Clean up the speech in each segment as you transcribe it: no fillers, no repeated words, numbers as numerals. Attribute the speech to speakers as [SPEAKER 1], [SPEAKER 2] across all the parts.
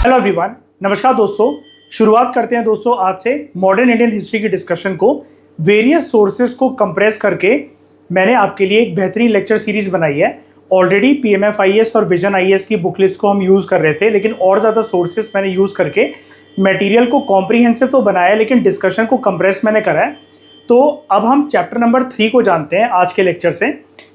[SPEAKER 1] Hello everyone, नमस्कार दोस्तों। शुरुआत करते हैं दोस्तों आज से मॉडर्न इंडियन हिस्ट्री की डिस्कशन को। वेरियस सोर्सेज को कंप्रेस करके मैंने आपके लिए एक बेहतरीन लेक्चर सीरीज बनाई है। ऑलरेडी पीएमएफ आईएएस और विजन आईएएस की बुकलिस्ट को हम यूज़ कर रहे थे, लेकिन और ज़्यादा सोर्सेज मैंने यूज़ करके मटेरियल को कॉम्प्रीहेंसिव तो बनाया, लेकिन डिस्कशन को कंप्रेस मैंने करा है। तो अब हम चैप्टर नंबर 3 को जानते हैं आज के लेक्चर से।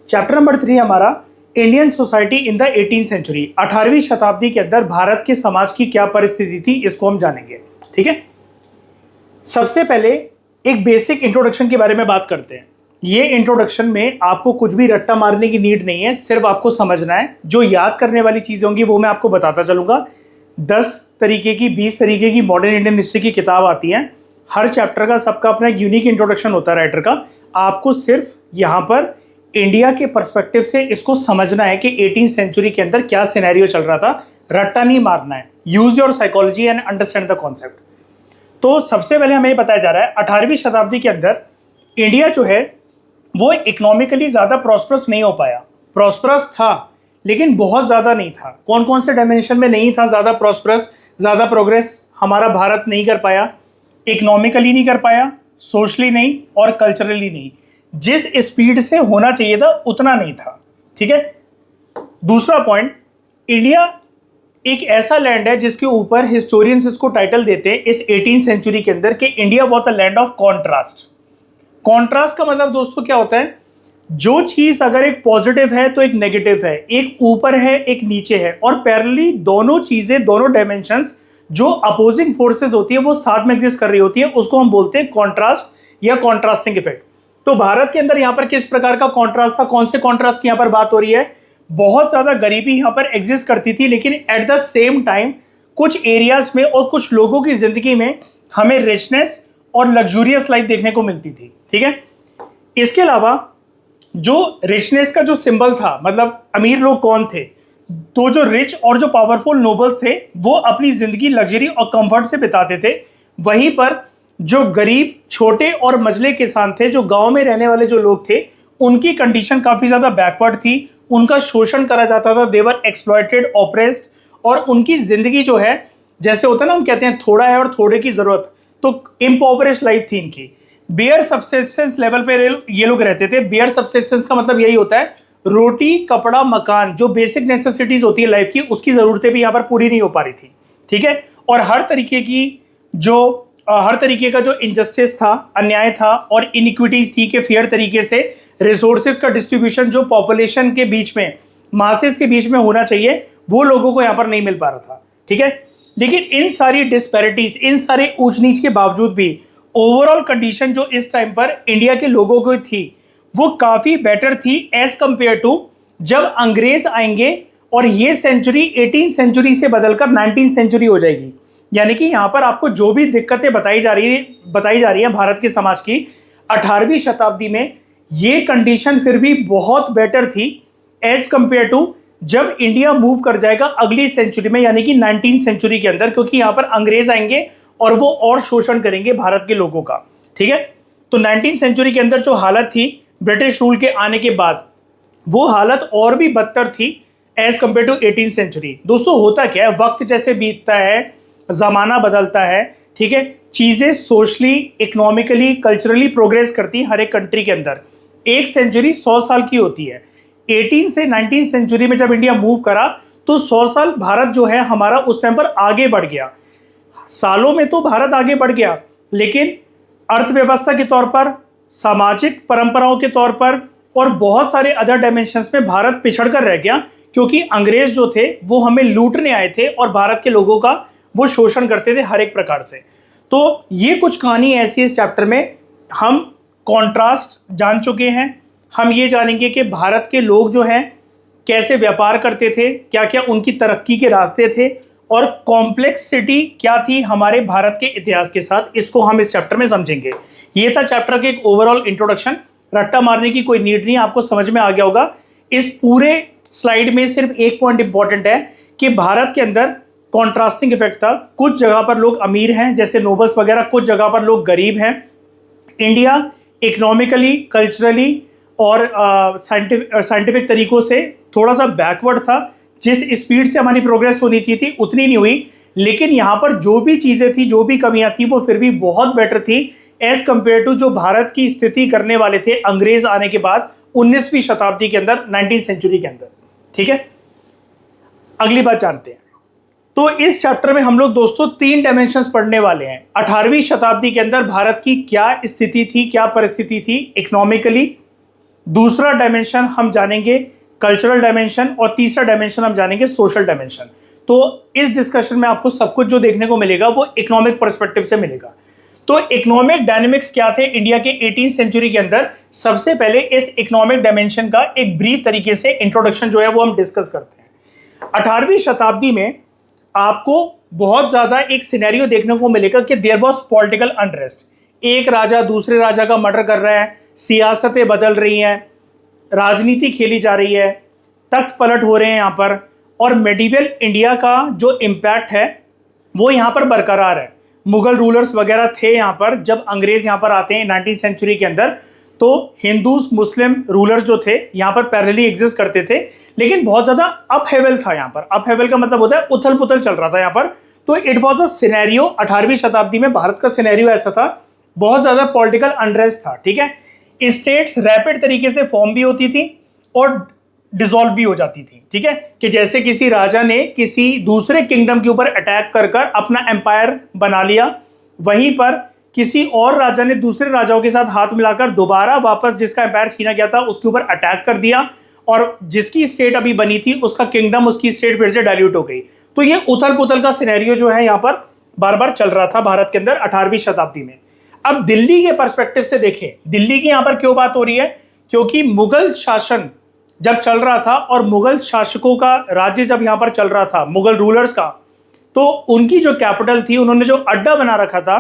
[SPEAKER 1] चैप्टर नंबर 3 हमारा Indian society in the 18th century, 18वीं शताब्दी के अंदर भारत के समाज की क्या परिस्थिति थी, इसको हम जानेंगे। ठीक है, सबसे पहले एक बेसिक इंट्रोडक्शन के बारे में बात करते हैं। ये इंट्रोडक्शन में आपको कुछ भी रट्टा मारने की नीड नहीं है, सिर्फ आपको समझना है। जो याद करने वाली चीजें होंगी वो मैं आपको बताता चलूंगा। 10 तरीके की 20 तरीके की मॉडर्न इंडियन हिस्ट्री की किताब आती है। हर चैप्टर का सबका अपना एक यूनिक इंट्रोडक्शन होता है राइटर का। आपको सिर्फ यहाँ पर इंडिया के पर्सपेक्टिव से इसको समझना है कि 18th सेंचुरी के अंदर क्या सिनेरियो चल रहा था, रट्टा नहीं मारना है। Use your psychology and understand the concept. तो सबसे पहले हमें बताया जा रहा है 18वीं शताब्दी के अंदर इंडिया जो है वो इकोनॉमिकली ज़्यादा प्रॉस्परस नहीं हो पाया। प्रॉस्परस था लेकिन बहुत ज़्यादा नहीं था। कौन कौन से डायमेंशन में नहीं था ज़्यादा प्रॉस्परस, ज़्यादा प्रोग्रेस हमारा भारत नहीं कर पाया? इकोनॉमिकली नहीं कर पाया, सोशली नहीं और कल्चरली नहीं। जिस स्पीड से होना चाहिए था उतना नहीं था। ठीक है, दूसरा पॉइंट, इंडिया एक ऐसा लैंड है जिसके ऊपर हिस्टोरियंस इसको टाइटल देते हैं इस 18th सेंचुरी के अंदर कि India was a land of contrast. Contrast का मतलब दोस्तों क्या होता है? जो चीज अगर एक पॉजिटिव है तो एक नेगेटिव है, एक ऊपर है एक नीचे है, और पैरेलली दोनों चीजें, दोनों डायमेंशंस जो अपोजिंग फोर्सेस होती है वो साथ में एग्जिस्ट कर रही होती है, उसको हम बोलते हैं कॉन्ट्रास्ट या कॉन्ट्रास्टिंग इफेक्ट। तो भारत के अंदर यहां पर किस प्रकार का कॉन्ट्रास्ट था? कौन से कॉन्ट्रास्ट की यहां पर बात हो रही है? बहुत ज्यादा गरीबी यहां पर एग्जिस्ट करती थी, लेकिन एट द सेम टाइम कुछ एरियाज में और कुछ लोगों की जिंदगी में हमें रिचनेस और लग्जूरियस लाइफ देखने को मिलती थी। ठीक है, इसके अलावा जो रिचनेस का जो सिंबल था, मतलब अमीर लोग कौन थे, तो जो रिच और जो पावरफुल नोबल्स थे वो अपनी जिंदगी लग्जरी और कंफर्ट से बिताते थे। वहीं पर जो गरीब छोटे और मझले किसान थे, जो गांव में रहने वाले जो लोग थे, उनकी कंडीशन काफी ज्यादा बैकवर्ड थी। उनका शोषण करा जाता था, देवर एक्सप्लॉयटेड, ऑप्रेस्ड, और उनकी जिंदगी जो है, जैसे होता है ना, हम कहते हैं थोड़ा है और थोड़े की जरूरत, तो इम्पोवरिश लाइफ थी इनकी। बेयर सबसिस्टेंस लेवल पे ये लोग रहते थे। बेयर सबसिस्टेंस का मतलब यही होता है रोटी, कपड़ा, मकान, जो बेसिक नेसेसिटीज होती है लाइफ की, उसकी जरूरतें भी यहाँ पर पूरी नहीं हो पा रही थी। ठीक है, और हर तरीके का जो इनजस्टिस था, अन्याय था और इनइक्विटीज थी कि फेयर तरीके से रिसोर्सेज का डिस्ट्रीब्यूशन जो पॉपुलेशन के बीच में, मासेस के बीच में होना चाहिए, वो लोगों को यहाँ पर नहीं मिल पा रहा था। ठीक है, लेकिन इन सारी डिस्पैरिटीज, इन सारे ऊंच नीच के बावजूद भी ओवरऑल कंडीशन जो इस टाइम पर इंडिया के लोगों को थी वो काफी बेटर थी एज कंपेयर टू जब अंग्रेज आएंगे और ये सेंचुरी 18th सेंचुरी से बदलकर 19th सेंचुरी हो जाएगी। यानी कि यहां पर आपको जो भी दिक्कतें बताई जा रही है भारत के समाज की, 18वीं शताब्दी में ये कंडीशन फिर भी बहुत बेटर थी एज कंपेयर टू जब इंडिया मूव कर जाएगा अगली सेंचुरी में, यानी कि 19th सेंचुरी के अंदर, क्योंकि यहां पर अंग्रेज आएंगे और वो और शोषण करेंगे भारत के लोगों का। ठीक है, तो 19th सेंचुरी के अंदर जो हालत थी ब्रिटिश रूल के आने के बाद, वो हालत और भी बदतर थी as compare to 18th century. दोस्तों होता क्या है, वक्त जैसे बीतता है, जमाना बदलता है, ठीक है, चीजें सोशली, इकोनॉमिकली, कल्चरली प्रोग्रेस करती है हर एक कंट्री के अंदर। एक सेंचुरी 100 साल की होती है। 18 से 19th सेंचुरी में जब इंडिया मूव करा तो 100 साल भारत जो है हमारा उस टाइम पर आगे बढ़ गया। सालों में तो भारत आगे बढ़ गया, लेकिन अर्थव्यवस्था के तौर पर, सामाजिक परंपराओं के तौर पर और बहुत सारे अदर डायमेंशंस में भारत पिछड़ कर रह गया, क्योंकि अंग्रेज जो थे वो हमें लूटने आए थे और भारत के लोगों का वो शोषण करते थे हर एक प्रकार से। तो ये कुछ कहानी ऐसी है इस चैप्टर में। हम कॉन्ट्रास्ट जान चुके हैं, हम ये जानेंगे कि भारत के लोग जो हैं कैसे व्यापार करते थे, क्या क्या उनकी तरक्की के रास्ते थे, और कॉम्प्लेक्सिटी क्या थी हमारे भारत के इतिहास के साथ, इसको हम इस चैप्टर में समझेंगे। ये था चैप्टर के एक ओवरऑल इंट्रोडक्शन। रट्टा मारने की कोई नीड नहीं, आपको समझ में आ गया होगा। इस पूरे स्लाइड में सिर्फ एक पॉइंट इंपॉर्टेंट है कि भारत के अंदर कॉन्ट्रास्टिंग इफेक्ट था। कुछ जगह पर लोग अमीर हैं जैसे नोबल्स वगैरह, कुछ जगह पर लोग गरीब हैं। इंडिया इकोनॉमिकली, कल्चरली और साइंटिफिक तरीकों से थोड़ा सा बैकवर्ड था। जिस स्पीड से हमारी प्रोग्रेस होनी चाहिए थी उतनी नहीं हुई, लेकिन यहाँ पर जो भी चीजें थी, जो भी कमियां थी, वो फिर भी बहुत बेटर थी एज कंपेयर टू जो भारत की स्थिति करने वाले थे अंग्रेज आने के बाद 19वीं शताब्दी के अंदर, 19th सेंचुरी के अंदर। ठीक है, अगली बात जानते हैं। तो इस चैप्टर में हम लोग दोस्तों 3 डायमेंशंस पढ़ने वाले हैं। 18वीं शताब्दी के अंदर भारत की क्या स्थिति थी, क्या परिस्थिति थी इकोनॉमिकली। दूसरा डायमेंशन हम जानेंगे कल्चरल डायमेंशन, और तीसरा डायमेंशन हम जानेंगे सोशल डायमेंशन। तो इस डिस्कशन में आपको सब कुछ जो देखने को मिलेगा वो इकोनॉमिक पर्सपेक्टिव से मिलेगा। तो इकोनॉमिक डायनेमिक्स क्या थे इंडिया के 18th सेंचुरी के अंदर, सबसे पहले इस इकोनॉमिक डायमेंशन का एक ब्रीफ तरीके से इंट्रोडक्शन जो है वो हम डिस्कस करते हैं। 18वीं शताब्दी में आपको बहुत ज्यादा एक सिनेरियो देखने को मिलेगा कि देयर वाज पॉलिटिकल अनरेस्ट। एक राजा दूसरे राजा का मर्डर कर रहा है, सियासतें बदल रही हैं, राजनीति खेली जा रही है, तख्त पलट हो रहे हैं यहाँ पर, और मेडिवल इंडिया का जो इम्पैक्ट है वो यहाँ पर बरकरार है। मुगल रूलर्स वगैरह थे यहाँ पर जब अंग्रेज यहाँ पर आते हैं 19th सेंचुरी के अंदर, तो हिंदूज मुस्लिम रूलर्स जो थे यहाँ पर पैरेलली एग्जिस्ट करते थे, लेकिन बहुत ज्यादा अपहेवल था यहाँ पर। अपहेवल का मतलब होता है उथल पुथल चल रहा था यहाँ पर। तो इट वाज अ सिनेरियो, 18वीं शताब्दी में भारत का सिनेरियो ऐसा था, बहुत ज्यादा पॉलिटिकल अनरेस्ट था। ठीक है, स्टेट्स रैपिड तरीके से फॉर्म भी होती थी और डिसॉल्व भी हो जाती थी। ठीक है, कि जैसे किसी राजा ने किसी दूसरे किंगडम के ऊपर अटैक कर कर अपना एम्पायर बना लिया, वहीं पर किसी और राजा ने दूसरे राजाओं के साथ हाथ मिलाकर दोबारा वापस जिसका एम्पायर छीना गया था उसके ऊपर अटैक कर दिया, और जिसकी स्टेट अभी बनी थी उसका किंगडम, उसकी स्टेट फिर से डाइल्यूट हो गई। तो ये उथल पुथल का सिनेरियो जो है यहाँ पर बार बार चल रहा था भारत के अंदर 18वीं शताब्दी में। अब दिल्ली के पर्सपेक्टिव से देखें, दिल्ली की यहाँ पर क्यों बात हो रही है, क्योंकि मुगल शासन जब चल रहा था और मुगल शासकों का राज्य जब यहाँ पर चल रहा था, मुगल रूलर्स का, तो उनकी जो कैपिटल थी, उन्होंने जो अड्डा बना रखा था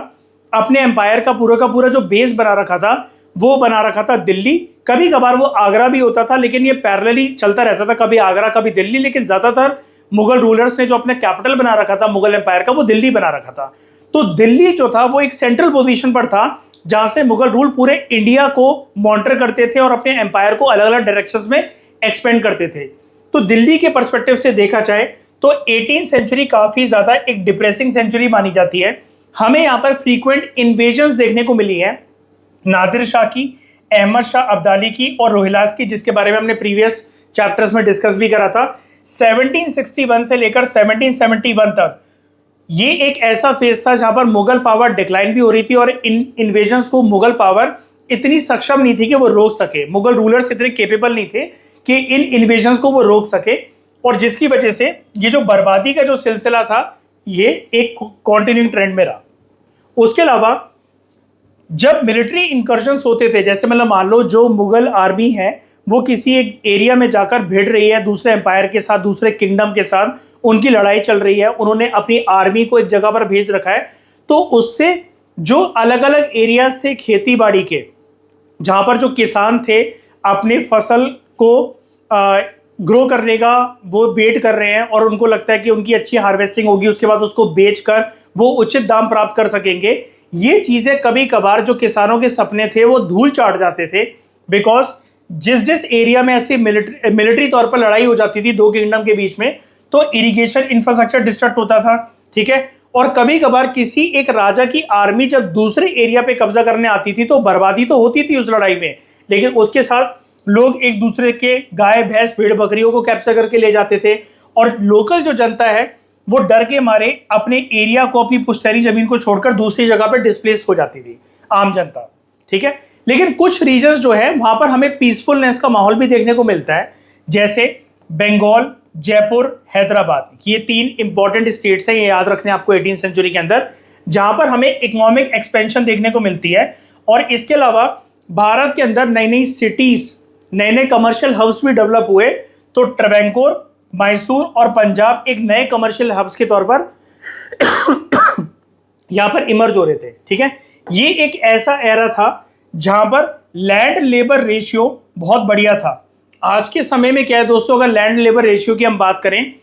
[SPEAKER 1] अपने एम्पायर का पूरा जो बेस बना रखा था, वो बना रखा था दिल्ली। कभी कभार वो आगरा भी होता था, लेकिन ये पैरेलली चलता रहता था, कभी आगरा कभी दिल्ली, लेकिन ज्यादातर मुगल रूलर्स ने जो अपने कैपिटल बना रखा था मुगल एम्पायर का, वो दिल्ली बना रखा था। तो दिल्ली जो था वो एक सेंट्रल पोजीशन पर था, जहां से मुगल रूल पूरे इंडिया को मॉनिटर करते थे और अपने एम्पायर को अलग अलग डायरेक्शंस में एक्सपेंड करते थे। तो दिल्ली के पर्सपेक्टिव से देखा जाए तो 18th सेंचुरी काफी ज्यादा एक डिप्रेसिंग सेंचुरी मानी जाती है। हमें यहाँ पर फ्रीक्वेंट इन्वेजन्स देखने को मिली है, नादिर शाह की, अहमद शाह अब्दाली की और रोहिलास की, जिसके बारे में हमने प्रीवियस चैप्टर्स में डिस्कस भी करा था। 1761 से लेकर 1771 तक ये एक ऐसा फेज था जहां पर मुगल पावर डिक्लाइन भी हो रही थी, और इन इन्वेजन्स को मुगल पावर इतनी सक्षम नहीं थी कि वो रोक सके। मुगल रूलर्स इतने केपेबल नहीं थे कि इन इन्वेजन्स को वो रोक सके, और जिसकी वजह से ये जो बर्बादी का जो सिलसिला था ये एक कॉन्टिन्यूइंग ट्रेंड में रहा। उसके अलावा जब मिलिट्री इंकर्जन्स होते थे, जैसे मतलब मान लो जो मुगल आर्मी है वो किसी एक एरिया में जाकर भिड़ रही है दूसरे एम्पायर के साथ, दूसरे किंगडम के साथ, उनकी लड़ाई चल रही है, उन्होंने अपनी आर्मी को एक जगह पर भेज रखा है, तो उससे जो अलग अलग एरियाज थे खेती बाड़ी के, जहां पर जो किसान थे अपनी फसल को ग्रो करने का वो वेट कर रहे हैं, और उनको लगता है कि उनकी अच्छी हार्वेस्टिंग होगी, उसके बाद उसको बेचकर वो उचित दाम प्राप्त कर सकेंगे। ये चीजें कभी कभार जो किसानों के सपने थे वो धूल चाट जाते थे, बिकॉज जिस एरिया में ऐसी मिलिट्री तौर पर लड़ाई हो जाती थी दो किंगडम के बीच में, तो इरिगेशन इंफ्रास्ट्रक्चर डिस्ट्रक्ट होता था। ठीक है, और कभी कभार किसी एक राजा की आर्मी जब दूसरे एरिया पे कब्जा करने आती थी तो बर्बादी तो होती थी उस लड़ाई में, लेकिन उसके साथ लोग एक दूसरे के गाय भैंस भेड़ बकरियों को कैप्चर करके ले जाते थे, और लोकल जो जनता है वो डर के मारे अपने एरिया को, अपनी पुश्तैनी जमीन को छोड़कर दूसरी जगह पर डिस्प्लेस हो जाती थी आम जनता। ठीक है, लेकिन कुछ रीजन्स जो है वहां पर हमें पीसफुलनेस का माहौल भी देखने को मिलता है, जैसे बंगाल, जयपुर, हैदराबाद। ये 3 इंपॉर्टेंट स्टेट्स हैं, ये याद रखने आपको 18th सेंचुरी के अंदर, जहां पर हमें इकोनॉमिक एक्सपेंशन देखने को मिलती है। और इसके अलावा भारत के अंदर नई नई सिटीज, नए नए कमर्शियल हब्स भी डेवलप हुए। तो ट्रवैंकोर, मैसूर और पंजाब एक नए कमर्शियल हब्स के तौर पर यहां पर इमर्ज हो रहे थे। ठीक है, ये एक ऐसा एरा था जहां पर लैंड लेबर रेशियो बहुत बढ़िया था। आज के समय में क्या है दोस्तों, अगर लैंड लेबर रेशियो की हम बात करें,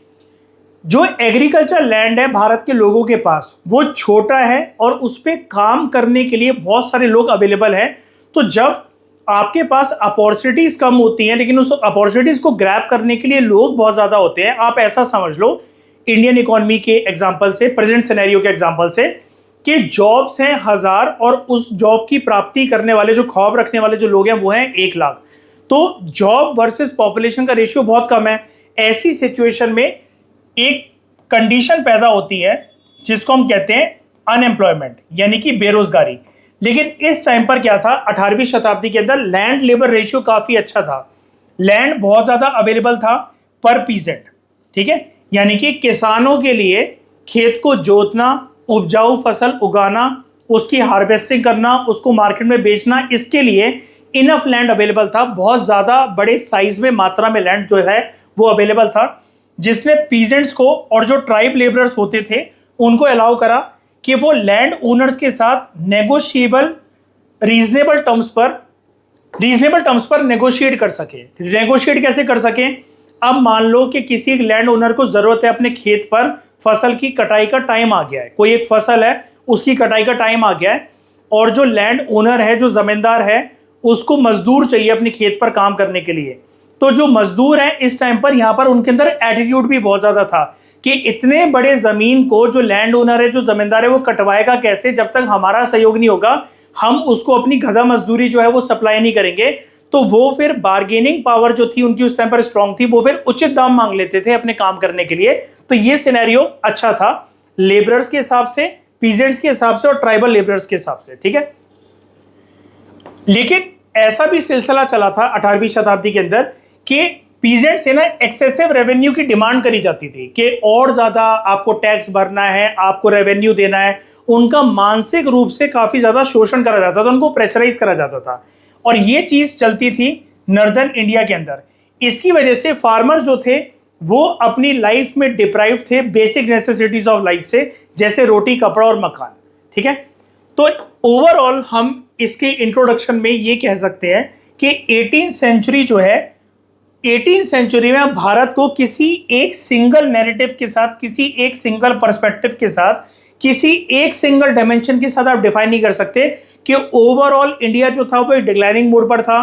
[SPEAKER 1] जो एग्रीकल्चर लैंड है भारत के लोगों के पास वो छोटा है, और उस पर काम करने के लिए बहुत सारे लोग अवेलेबल हैं। तो जब आपके पास अपॉर्चुनिटीज कम होती हैं, लेकिन उस अपॉर्चुनिटीज को ग्रैब करने के लिए लोग बहुत ज्यादा होते हैं, आप ऐसा समझ लो इंडियन इकोनॉमी के एग्जाम्पल से, प्रेजेंट सिनेरियो के एग्जाम्पल से, कि जॉब्स हैं 1000 और उस जॉब की प्राप्ति करने वाले, जो ख्वाब रखने वाले जो लोग हैं वो हैं 1 लाख। तो जॉब वर्सेस पॉपुलेशन का रेशियो बहुत कम है। ऐसी सिचुएशन में एक कंडीशन पैदा होती है जिसको हम कहते हैं अनएम्प्लॉयमेंट, यानी कि बेरोजगारी। लेकिन इस टाइम पर क्या था, 18वीं शताब्दी के अंदर लैंड लेबर रेशियो काफी अच्छा था। लैंड बहुत ज्यादा अवेलेबल था पर पीजेंट, ठीक है, यानी कि किसानों के लिए खेत को जोतना, उपजाऊ फसल उगाना, उसकी हार्वेस्टिंग करना, उसको मार्केट में बेचना, इसके लिए इनफ लैंड अवेलेबल था। बहुत ज़्यादा बड़े साइज में, मात्रा में लैंड जो है वो अवेलेबल था, जिसने पीजेंट्स को और जो ट्राइब लेबरर्स होते थे उनको अलाउ करा कि वो लैंड ओनर्स के साथ नेगोशिएबल रीजनेबल टर्म्स पर नेगोशिएट कर सके। नेगोशिएट कैसे कर सकें? अब मान लो कि किसी लैंड ओनर को जरूरत है अपने खेत पर, फसल की कटाई का टाइम आ गया है, कोई एक फसल है उसकी कटाई का टाइम आ गया है, और जो लैंड ओनर है, जो जमींदार है, उसको मजदूर चाहिए अपने खेत पर काम करने के लिए। तो जो मजदूर हैं इस टाइम पर, यहाँ पर उनके अंदर एटीट्यूड भी बहुत ज्यादा था कि इतने बड़े जमीन को जो लैंड ओनर है, जो जमींदार है, वो कटवाएगा कैसे? जब तक हमारा सहयोग नहीं होगा हम उसको अपनी गधा मजदूरी जो है वो सप्लाई नहीं करेंगे। तो वो फिर बार्गेनिंग पावर जो थी उनकी उस टाइम पर स्ट्रांग थी, वो फिर उचित दाम मांग लेते थे अपने काम करने के लिए। तो ये सिनेरियो अच्छा था लेबरर्स के हिसाब से, पीजेंट्स के हिसाब से और ट्राइबल लेबरर्स के हिसाब से, ठीक है। लेकिन ऐसा भी सिलसिला चला था 18वीं शताब्दी के अंदर कि पीजेंट से ना एक्सेसिव रेवेन्यू की डिमांड करी जाती थी कि और ज्यादा आपको टैक्स भरना है, आपको रेवेन्यू देना है। उनका मानसिक रूप से काफी ज्यादा शोषण करा जाता था, उनको प्रेशराइज करा जाता था, और ये चीज चलती थी नॉर्दर्न इंडिया के अंदर। इसकी वजह से फार्मर जो थे वो अपनी लाइफ में डिप्राइव थे बेसिक नेसेसिटीज ऑफ लाइफ से, जैसे रोटी, कपड़ा और मकान, ठीक है। तो ओवरऑल हम इसके इंट्रोडक्शन में ये कह सकते हैं कि 18th सेंचुरी जो है, 18th सेंचुरी में भारत को किसी एक सिंगल नैरेटिव के साथ, किसी एक सिंगल पर्सपेक्टिव के साथ, किसी एक सिंगल डायमेंशन के साथ आप डिफाइन नहीं कर सकते कि ओवरऑल इंडिया जो था वो एक डिक्लाइनिंग मोड पर था,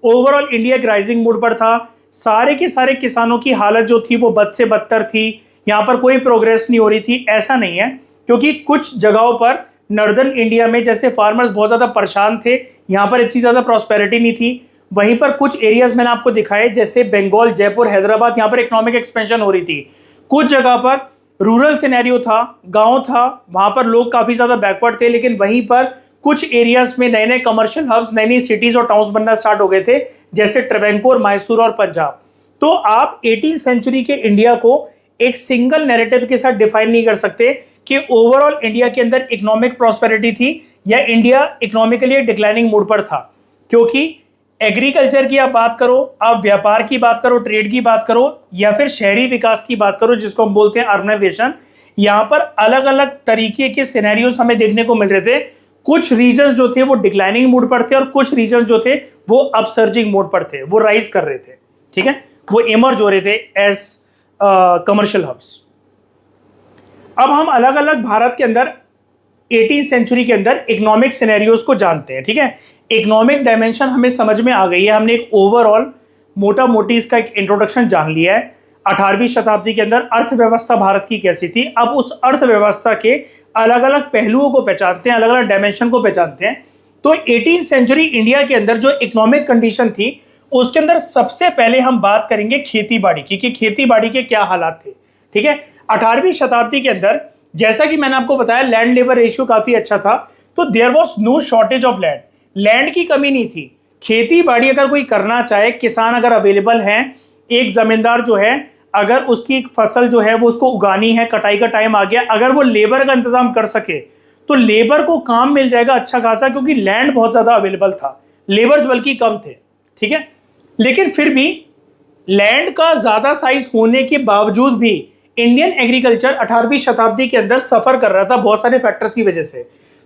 [SPEAKER 1] ओवरऑल इंडिया एक राइजिंग मोड पर था। सारे के सारे किसानों की हालत जो थी वो बद से बदतर थी, यहाँ पर कोई प्रोग्रेस नहीं हो रही थी, ऐसा नहीं है। क्योंकि कुछ जगहों पर नॉर्दर्न इंडिया में जैसे फार्मर्स बहुत ज़्यादा परेशान थे, यहाँ पर इतनी ज़्यादा प्रॉस्पेरिटी नहीं थी। वहीं पर कुछ एरियाज मैंने आपको दिखाए जैसे बंगाल, जयपुर, हैदराबाद, यहाँ पर इकोनॉमिक एक्सपेंशन हो रही थी। कुछ जगह पर रूरल सिनेरियो था, गांव था, वहां पर लोग काफी ज्यादा बैकवर्ड थे, लेकिन वहीं पर कुछ एरियाज में नए नए कमर्शियल हब्स, नई नई सिटीज और टाउन्स बनना स्टार्ट हो गए थे, जैसे ट्रेवेंकोर, मैसूर और पंजाब। तो आप 18th सेंचुरी के इंडिया को एक सिंगल नैरेटिव के साथ डिफाइन नहीं कर सकते कि ओवरऑल इंडिया के अंदर इकोनॉमिक प्रॉस्पेरिटी थी या इंडिया इकोनॉमिकली डिक्लाइनिंग मोड पर था। क्योंकि एग्रीकल्चर की आप बात करो, आप व्यापार की बात करो, ट्रेड की बात करो, या फिर शहरी विकास की बात करो जिसको हम बोलते हैं अर्बनाइजेशन, यहाँ पर अलग अलग तरीके के सिनेरियोज हमें देखने को मिल रहे थे। कुछ रीजन्स जो थे वो डिक्लाइनिंग मोड पर थे और कुछ रीजन्स जो थे वो अपसर्जिंग मोड पर थे, वो राइज कर रहे थे, ठीक है, वो इमर्ज हो रहे थे एज कमर्शियल हब्स। अब हम अलग अलग भारत के अंदर 18th सेंचुरी के अंदर इकोनॉमिक सिनेरियोज को जानते हैं, ठीक है। इकोनॉमिक डायमेंशन हमें समझ में आ गई है, हमने एक ओवरऑल मोटा मोटी इसका एक इंट्रोडक्शन जान लिया है। 18वीं शताब्दी के अंदर अर्थव्यवस्था भारत की कैसी थी, अब उस अर्थव्यवस्था के अलग अलग पहलुओं को पहचानते हैं, अलग अलग डायमेंशन को पहचानते हैं। तो 18th सेंचुरी इंडिया के अंदर जो इकोनॉमिक कंडीशन थी उसके अंदर सबसे पहले हम बात करेंगे खेती बाड़ी की, कि खेती बाड़ी के क्या हालात थे, ठीक है। 18वीं शताब्दी के अंदर जैसा कि मैंने आपको बताया लैंड लेबर रेशियो काफी अच्छा था, तो there was no shortage of land, land की कमी नहीं थी। खेती बाड़ी अगर कोई करना चाहे, किसान अगर अवेलेबल हैं, एक जमींदार जो है अगर उसकी फसल जो है वो उसको उगानी है, कटाई का टाइम आ गया, अगर वो लेबर का इंतजाम कर सके तो लेबर को काम मिल जाएगा अच्छा खासा, क्योंकि लैंड बहुत ज्यादा अवेलेबल था, लेबर्स बल्कि कम थे, ठीक है। लेकिन फिर भी लैंड का ज्यादा साइज होने के बावजूद भी इंडियन एग्रीकल्चर 18वीं शताब्दी के अंदर सफर कर रहा था बहुत सारे फैक्टर्स की वजह से।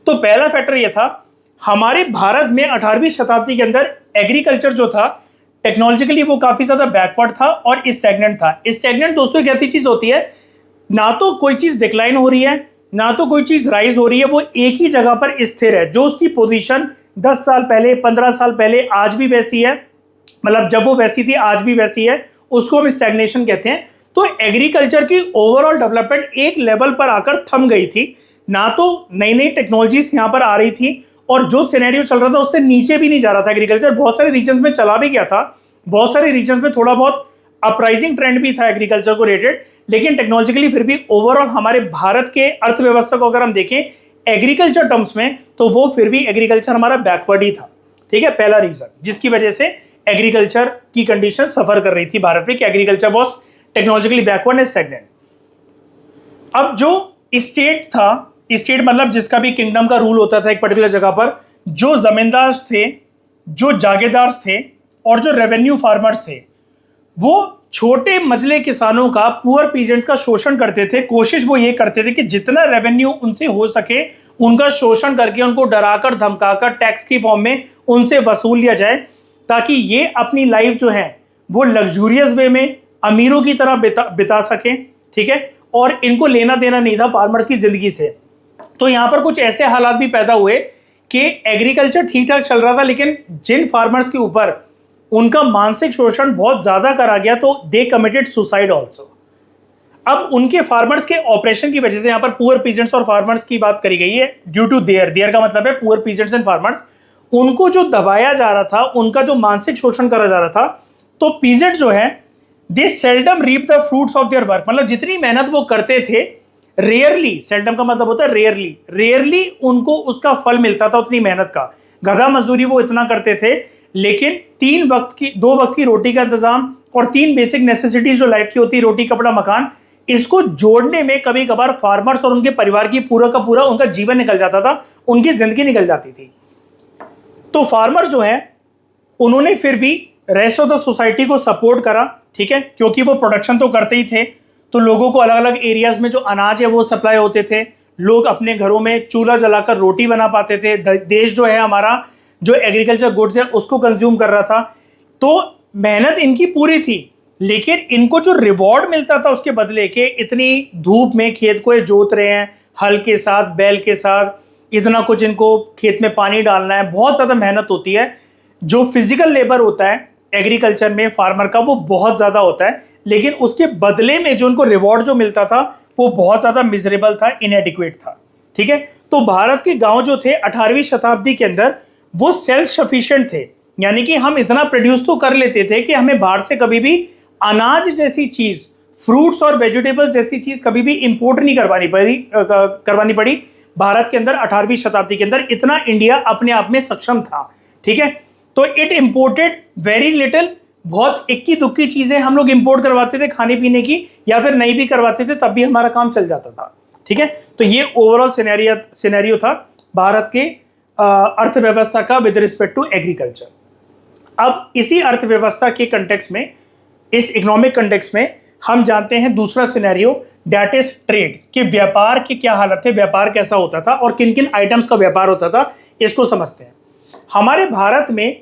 [SPEAKER 1] तो पहला फैक्टर यह था, हमारे भारत में 18वीं शताब्दी के अंदर एग्रीकल्चर जो था टेक्नोलॉजिकली वो काफी ज्यादा बैकवर्ड था और स्टैग्नेंट था। स्टैग्नेंट दोस्तों एक ऐसी चीज होती है, ना तो कोई चीज डिक्लाइन हो रही है ना तो कोई चीज राइज हो रही है, वो एक ही जगह पर स्थिर है। जो उसकी पोजीशन 10 साल पहले, 15 साल पहले, आज भी वैसी है, मतलब जब वो वैसी थी आज भी वैसी है, उसको हम स्टैग्नेशन कहते हैं। तो एग्रीकल्चर की ओवरऑल डेवलपमेंट एक लेवल पर आकर थम गई थी। ना तो नई नई टेक्नोलॉजीज यहाँ पर आ रही थी, और जो सिनेरियो चल रहा था उससे नीचे भी नहीं जा रहा था एग्रीकल्चर। बहुत सारे रीजन में चला भी गया था, बहुत सारे रीजन में थोड़ा बहुत अपराइजिंग ट्रेंड भी था एग्रीकल्चर को रेटेड, लेकिन टेक्नोलॉजिकली फिर भी ओवरऑल हमारे भारत के अर्थव्यवस्था को अगर हम देखें एग्रीकल्चर टर्म्स में, तो वो फिर भी एग्रीकल्चर हमारा बैकवर्ड ही था। ठीक है, पहला रीजन जिसकी वजह से एग्रीकल्चर की कंडीशन सफर कर रही थी भारत में कि agriculture was technologically backward and stagnant. अब जो स्टेट था, स्टेट मतलब जिसका भी किंगडम का रूल होता था एक पर्टिकुलर जगह पर, जो जमींदार थे, जो जागीरदार थे और जो रेवेन्यू फार्मर्स थे, वो छोटे मजले किसानों का, पुअर पीजेंट्स का शोषण करते थे। कोशिश वो ये करते थे कि जितना रेवेन्यू उनसे हो सके उनका शोषण करके, उनको डराकर धमकाकर टैक्स की फॉर्म में उनसे वसूल लिया जाए, ताकि ये अपनी लाइफ जो है वो लग्जूरियस वे में अमीरों की तरह बिता सकें। ठीक है, और इनको लेना देना नहीं था फार्मर्स की जिंदगी से। तो यहां पर कुछ ऐसे हालात भी पैदा हुए कि एग्रीकल्चर ठीक ठाक चल रहा था, लेकिन जिन फार्मर्स के ऊपर उनका मानसिक शोषण बहुत ज्यादा करा गया, तो दे कमिटेड सुसाइड ऑल्सो। अब उनके फार्मर्स के ऑपरेशन की वजह से, यहां पर पुअर पीजेंट्स और फार्मर्स की बात करी गई है, ड्यू टू देयर का मतलब है पुअर पीजेंट्स एंड फार्मर्स, उनको जो दबाया जा रहा था, उनका जो मानसिक शोषण करा जा रहा था, तो पीजेंट जो है they seldom reap the fruits of their work, मतलब जितनी मेहनत वो करते थे, रेयरली, सेल्डम का मतलब होता है रेयरली, रेयरली उनको उसका फल मिलता था उतनी मेहनत का। गधा मजदूरी वो इतना करते थे, लेकिन 2 वक्त की रोटी का इंतजाम और 3 बेसिक नेसेसिटीज जो लाइफ की होती है, रोटी कपड़ा मकान, इसको जोड़ने में कभी कभार फार्मर्स और उनके परिवार की पूरा का पूरा उनका जीवन निकल जाता था, उनकी जिंदगी निकल जाती थी। तो फार्मर्स जो है उन्होंने फिर भी रेस्ट ऑफ द सोसाइटी को सपोर्ट करा। ठीक है, क्योंकि वो प्रोडक्शन तो करते ही थे, तो लोगों को अलग अलग एरियाज में जो अनाज है वो सप्लाई होते थे, लोग अपने घरों में चूल्हा जलाकर रोटी बना पाते थे, देश जो है हमारा जो एग्रीकल्चर गुड्स है उसको कंज्यूम कर रहा था। तो मेहनत इनकी पूरी थी, लेकिन इनको जो रिवॉर्ड मिलता था उसके बदले के, इतनी धूप में खेत को जोत रहे हैं हल के साथ, बैल के साथ, इतना कुछ इनको खेत में पानी डालना है, बहुत ज्यादा मेहनत होती है। जो फिजिकल लेबर होता है एग्रीकल्चर में फार्मर का, वो बहुत ज्यादा होता है, लेकिन उसके बदले में जो उनको रिवॉर्ड जो मिलता था वो बहुत ज्यादा मिजरेबल था, इनएडिक्वेट था। ठीक है, तो भारत के गांव जो थे 18वीं शताब्दी के अंदर वो सेल्फ सफिशिएंट थे, यानी कि हम इतना प्रोड्यूस तो कर लेते थे कि हमें बाहर से कभी भी अनाज जैसी चीज, फ्रूट्स और वेजिटेबल्स जैसी चीज कभी भी इंपोर्ट नहीं करवानी पड़ी भारत के अंदर 18वीं शताब्दी के अंदर। इतना इंडिया अपने आप में सक्षम था। ठीक है, तो इट इंपोर्टेड वेरी लिटिल, बहुत इक्की दुक्की चीजें हम लोग इंपोर्ट करवाते थे खाने पीने की, या फिर नहीं भी करवाते थे तब भी हमारा काम चल जाता था। ठीक है, तो ये ओवरऑल सिनेरियो था भारत के अर्थव्यवस्था का विद रिस्पेक्ट टू एग्रीकल्चर। अब इसी अर्थव्यवस्था के कंटेक्स्ट में, इस इकोनॉमिक कंटेक्स्ट में हम जानते हैं दूसरा सिनेरियो, दैट इज ट्रेड, कि व्यापार की क्या हालत है, व्यापार कैसा होता था और किन किन आइटम्स का व्यापार होता था, इसको समझते हैं। हमारे भारत में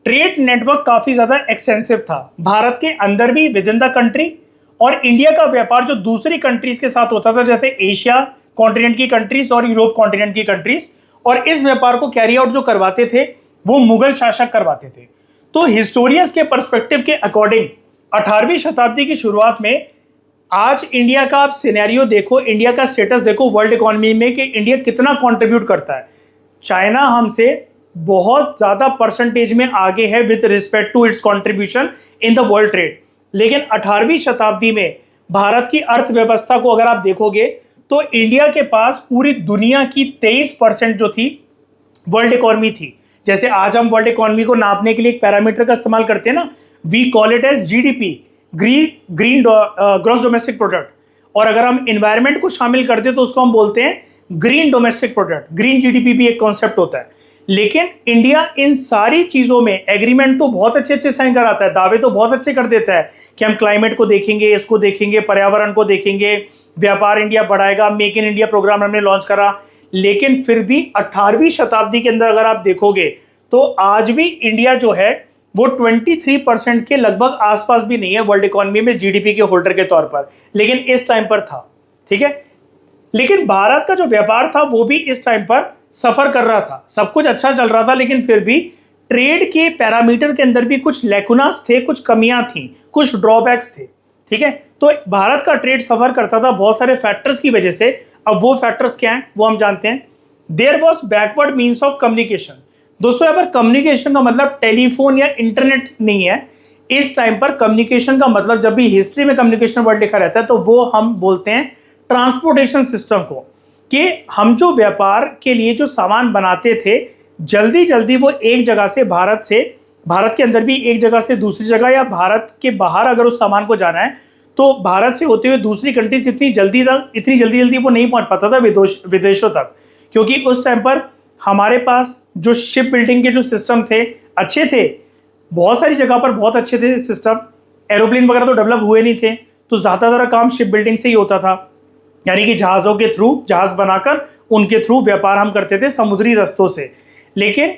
[SPEAKER 1] ट्रेड नेटवर्क काफी ज्यादा एक्सटेंसिव था, भारत के अंदर भी विद इन द कंट्री, और इंडिया का व्यापार जो दूसरी कंट्रीज के साथ होता था, जैसे एशिया कॉन्टिनेंट की कंट्रीज और यूरोप कॉन्टिनेंट की कंट्रीज, और इस व्यापार को कैरी आउट जो करवाते थे वो मुगल शासक करवाते थे। तो हिस्टोरियंस के पर्सपेक्टिव के अकॉर्डिंग 18वीं शताब्दी की शुरुआत में, आज इंडिया का आप सिनेरियो देखो, इंडिया का स्टेटस देखो वर्ल्ड इकोनॉमी में कि इंडिया कितना कंट्रीब्यूट करता है। चाइना हमसे बहुत ज्यादा परसेंटेज में आगे है with respect to its contribution in the world trade, लेकिन 18वीं शताब्दी में भारत की अर्थव्यवस्था को अगर आप देखोगे तो इंडिया के पास पूरी दुनिया की 23% जो थी वर्ल्ड इकोनॉमी थी। जैसे आज हम वर्ल्ड इकोनॉमी को नापने के लिए एक पैरामीटर का इस्तेमाल करते हैं ना, we call it as GDP, green gross domestic product, और अगर हम इन्वायरमेंट को शामिल करते हैं तो उसको हम बोलते हैं green domestic product, green GDP भी एक कॉन्सेप्ट होता है। लेकिन इंडिया इन सारी चीजों में एग्रीमेंट तो बहुत अच्छे साइन कराता है, दावे तो बहुत अच्छे कर देता है कि हम क्लाइमेट को देखेंगे, इसको देखेंगे, पर्यावरण को देखेंगे, व्यापार इंडिया बढ़ाएगा, मेक इन इंडिया प्रोग्राम हमने लॉन्च करा। लेकिन फिर भी 18वीं शताब्दी के अंदर अगर आप देखोगे तो आज भी इंडिया जो है वो 23% के लगभग आसपास भी नहीं है वर्ल्ड इकोनॉमी में जीडीपी के होल्डर के तौर पर, लेकिन इस टाइम पर था। ठीक है, लेकिन भारत का जो व्यापार था वो भी इस टाइम पर सफर कर रहा था, सब कुछ अच्छा चल रहा था, लेकिन फिर भी ट्रेड के पैरामीटर के अंदर भी कुछ लैकुनास थे, कुछ कमियां थी, कुछ ड्रॉबैक्स थे। ठीक है। तो भारत का ट्रेड सफर करता था बहुत सारे फैक्टर्स की वजह से। अब वो फैक्टर्स क्या हैं वो हम जानते हैं। There was backward means of communication. दोस्तों यहाँ पर कम्युनिकेशन का मतलब टेलीफोन या इंटरनेट नहीं है। इस टाइम पर कम्युनिकेशन का मतलब, जब भी हिस्ट्री में कम्युनिकेशन वर्ड लिखा रहता है तो वो हम बोलते हैं ट्रांसपोर्टेशन सिस्टम को, कि हम जो व्यापार के लिए जो सामान बनाते थे जल्दी जल्दी वो एक जगह से, भारत के अंदर भी एक जगह से दूसरी जगह, या भारत के बाहर अगर उस सामान को जाना है तो भारत से होते हुए दूसरी कंट्रीज इतनी जल्दी वो नहीं पहुंच पाता था विदेशों तक, क्योंकि उस टाइम पर हमारे पास जो शिप बिल्डिंग के जो सिस्टम थे अच्छे थे, बहुत सारी जगह पर बहुत अच्छे थे सिस्टम। एरोप्लेन वगैरह तो डेवलप हुए नहीं थे, तो ज़्यादातर काम शिप बिल्डिंग से ही होता था, यानी कि जहाज़ों के थ्रू, जहाज़ बनाकर उनके थ्रू व्यापार हम करते थे समुद्री रास्तों से। लेकिन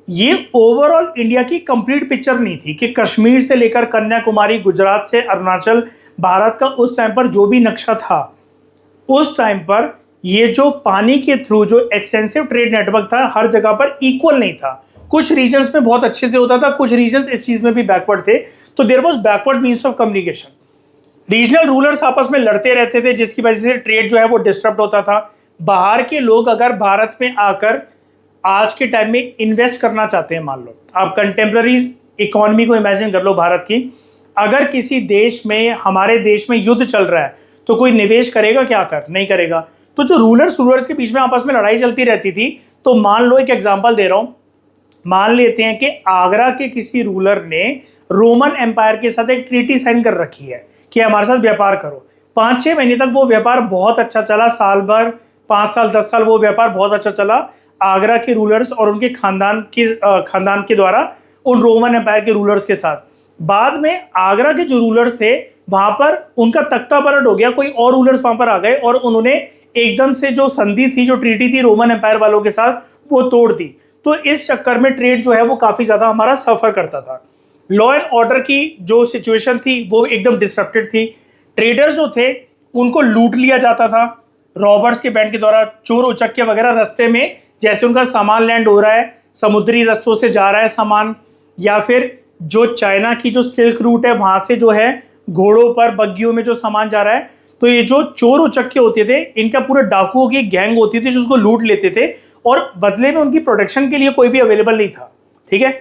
[SPEAKER 1] ये ओवरऑल इंडिया की कंप्लीट पिक्चर नहीं थी कि कश्मीर से लेकर कन्याकुमारी, गुजरात से अरुणाचल, भारत का उस टाइम पर जो भी नक्शा था, उस टाइम पर ये जो पानी के थ्रू जो एक्सटेंसिव ट्रेड नेटवर्क था हर जगह पर इक्वल नहीं था। कुछ रीजन्स में बहुत अच्छे से होता था, कुछ रीजन्स इस चीज में भी बैकवर्ड थे। तो there was backward means of communication. Regional rulers आपस में लड़ते रहते थे, जिसकी वजह से ट्रेड जो है वो डिस्टर्ब होता था। बाहर के लोग अगर भारत में आकर आज के टाइम में इन्वेस्ट करना चाहते हैं, मान लो आप कंटेम्प्रेरी इकोनॉमी को इमेजिन कर लो भारत की, अगर किसी देश में, हमारे देश में युद्ध चल रहा है तो कोई निवेश करेगा क्या? नहीं करेगा। तो जो रूलर्स के बीच में आपस में लड़ाई चलती रहती थी। तो मान लो, एक एग्जांपल दे रहा हूं, मान लेते हैं कि आगरा के किसी रूलर ने रोमन एम्पायर के साथ एक ट्रीटी साइन कर रखी है कि हमारे साथ व्यापार करो। 5-6 महीने तक वो व्यापार बहुत अच्छा चला, साल भर, 5 साल 10 साल वो व्यापार बहुत अच्छा चला आगरा के रूलर्स और उनके खानदान के द्वारा उन रोमन एम्पायर के रूलर्स के साथ। बाद में आगरा के जो रूलर्स थे वहां पर उनका तख्ता पलट हो गया, कोई और रूलर्स वहां पर आ गए और उन्होंने एकदम से जो संधि थी, जो ट्रीटी थी रोमन एम्पायर वालों के साथ, वो तोड़ दी। तो इस चक्कर में ट्रेड जो है वो काफी ज्यादा हमारा सफर करता था। लॉ एंड ऑर्डर की जो सिचुएशन थी वो एकदम डिस्टर्बेड थी। ट्रेडर्स जो थे उनको लूट लिया जाता था रॉबर्स के बैंड के द्वारा, चोर उचक्के वगैरह रास्ते में, जैसे उनका सामान लैंड हो रहा है, समुद्री रास्तों से जा रहा है सामान, या फिर जो चाइना की जो सिल्क रूट है वहां से जो है घोड़ों पर, बग्गियों में जो सामान जा रहा है, तो ये जो चोर उचक्के होते थे इनका पूरे डाकुओं की गैंग होती थी जो उसको लूट लेते थे और बदले में उनकी प्रोटेक्शन के लिए कोई भी अवेलेबल नहीं था। ठीक है।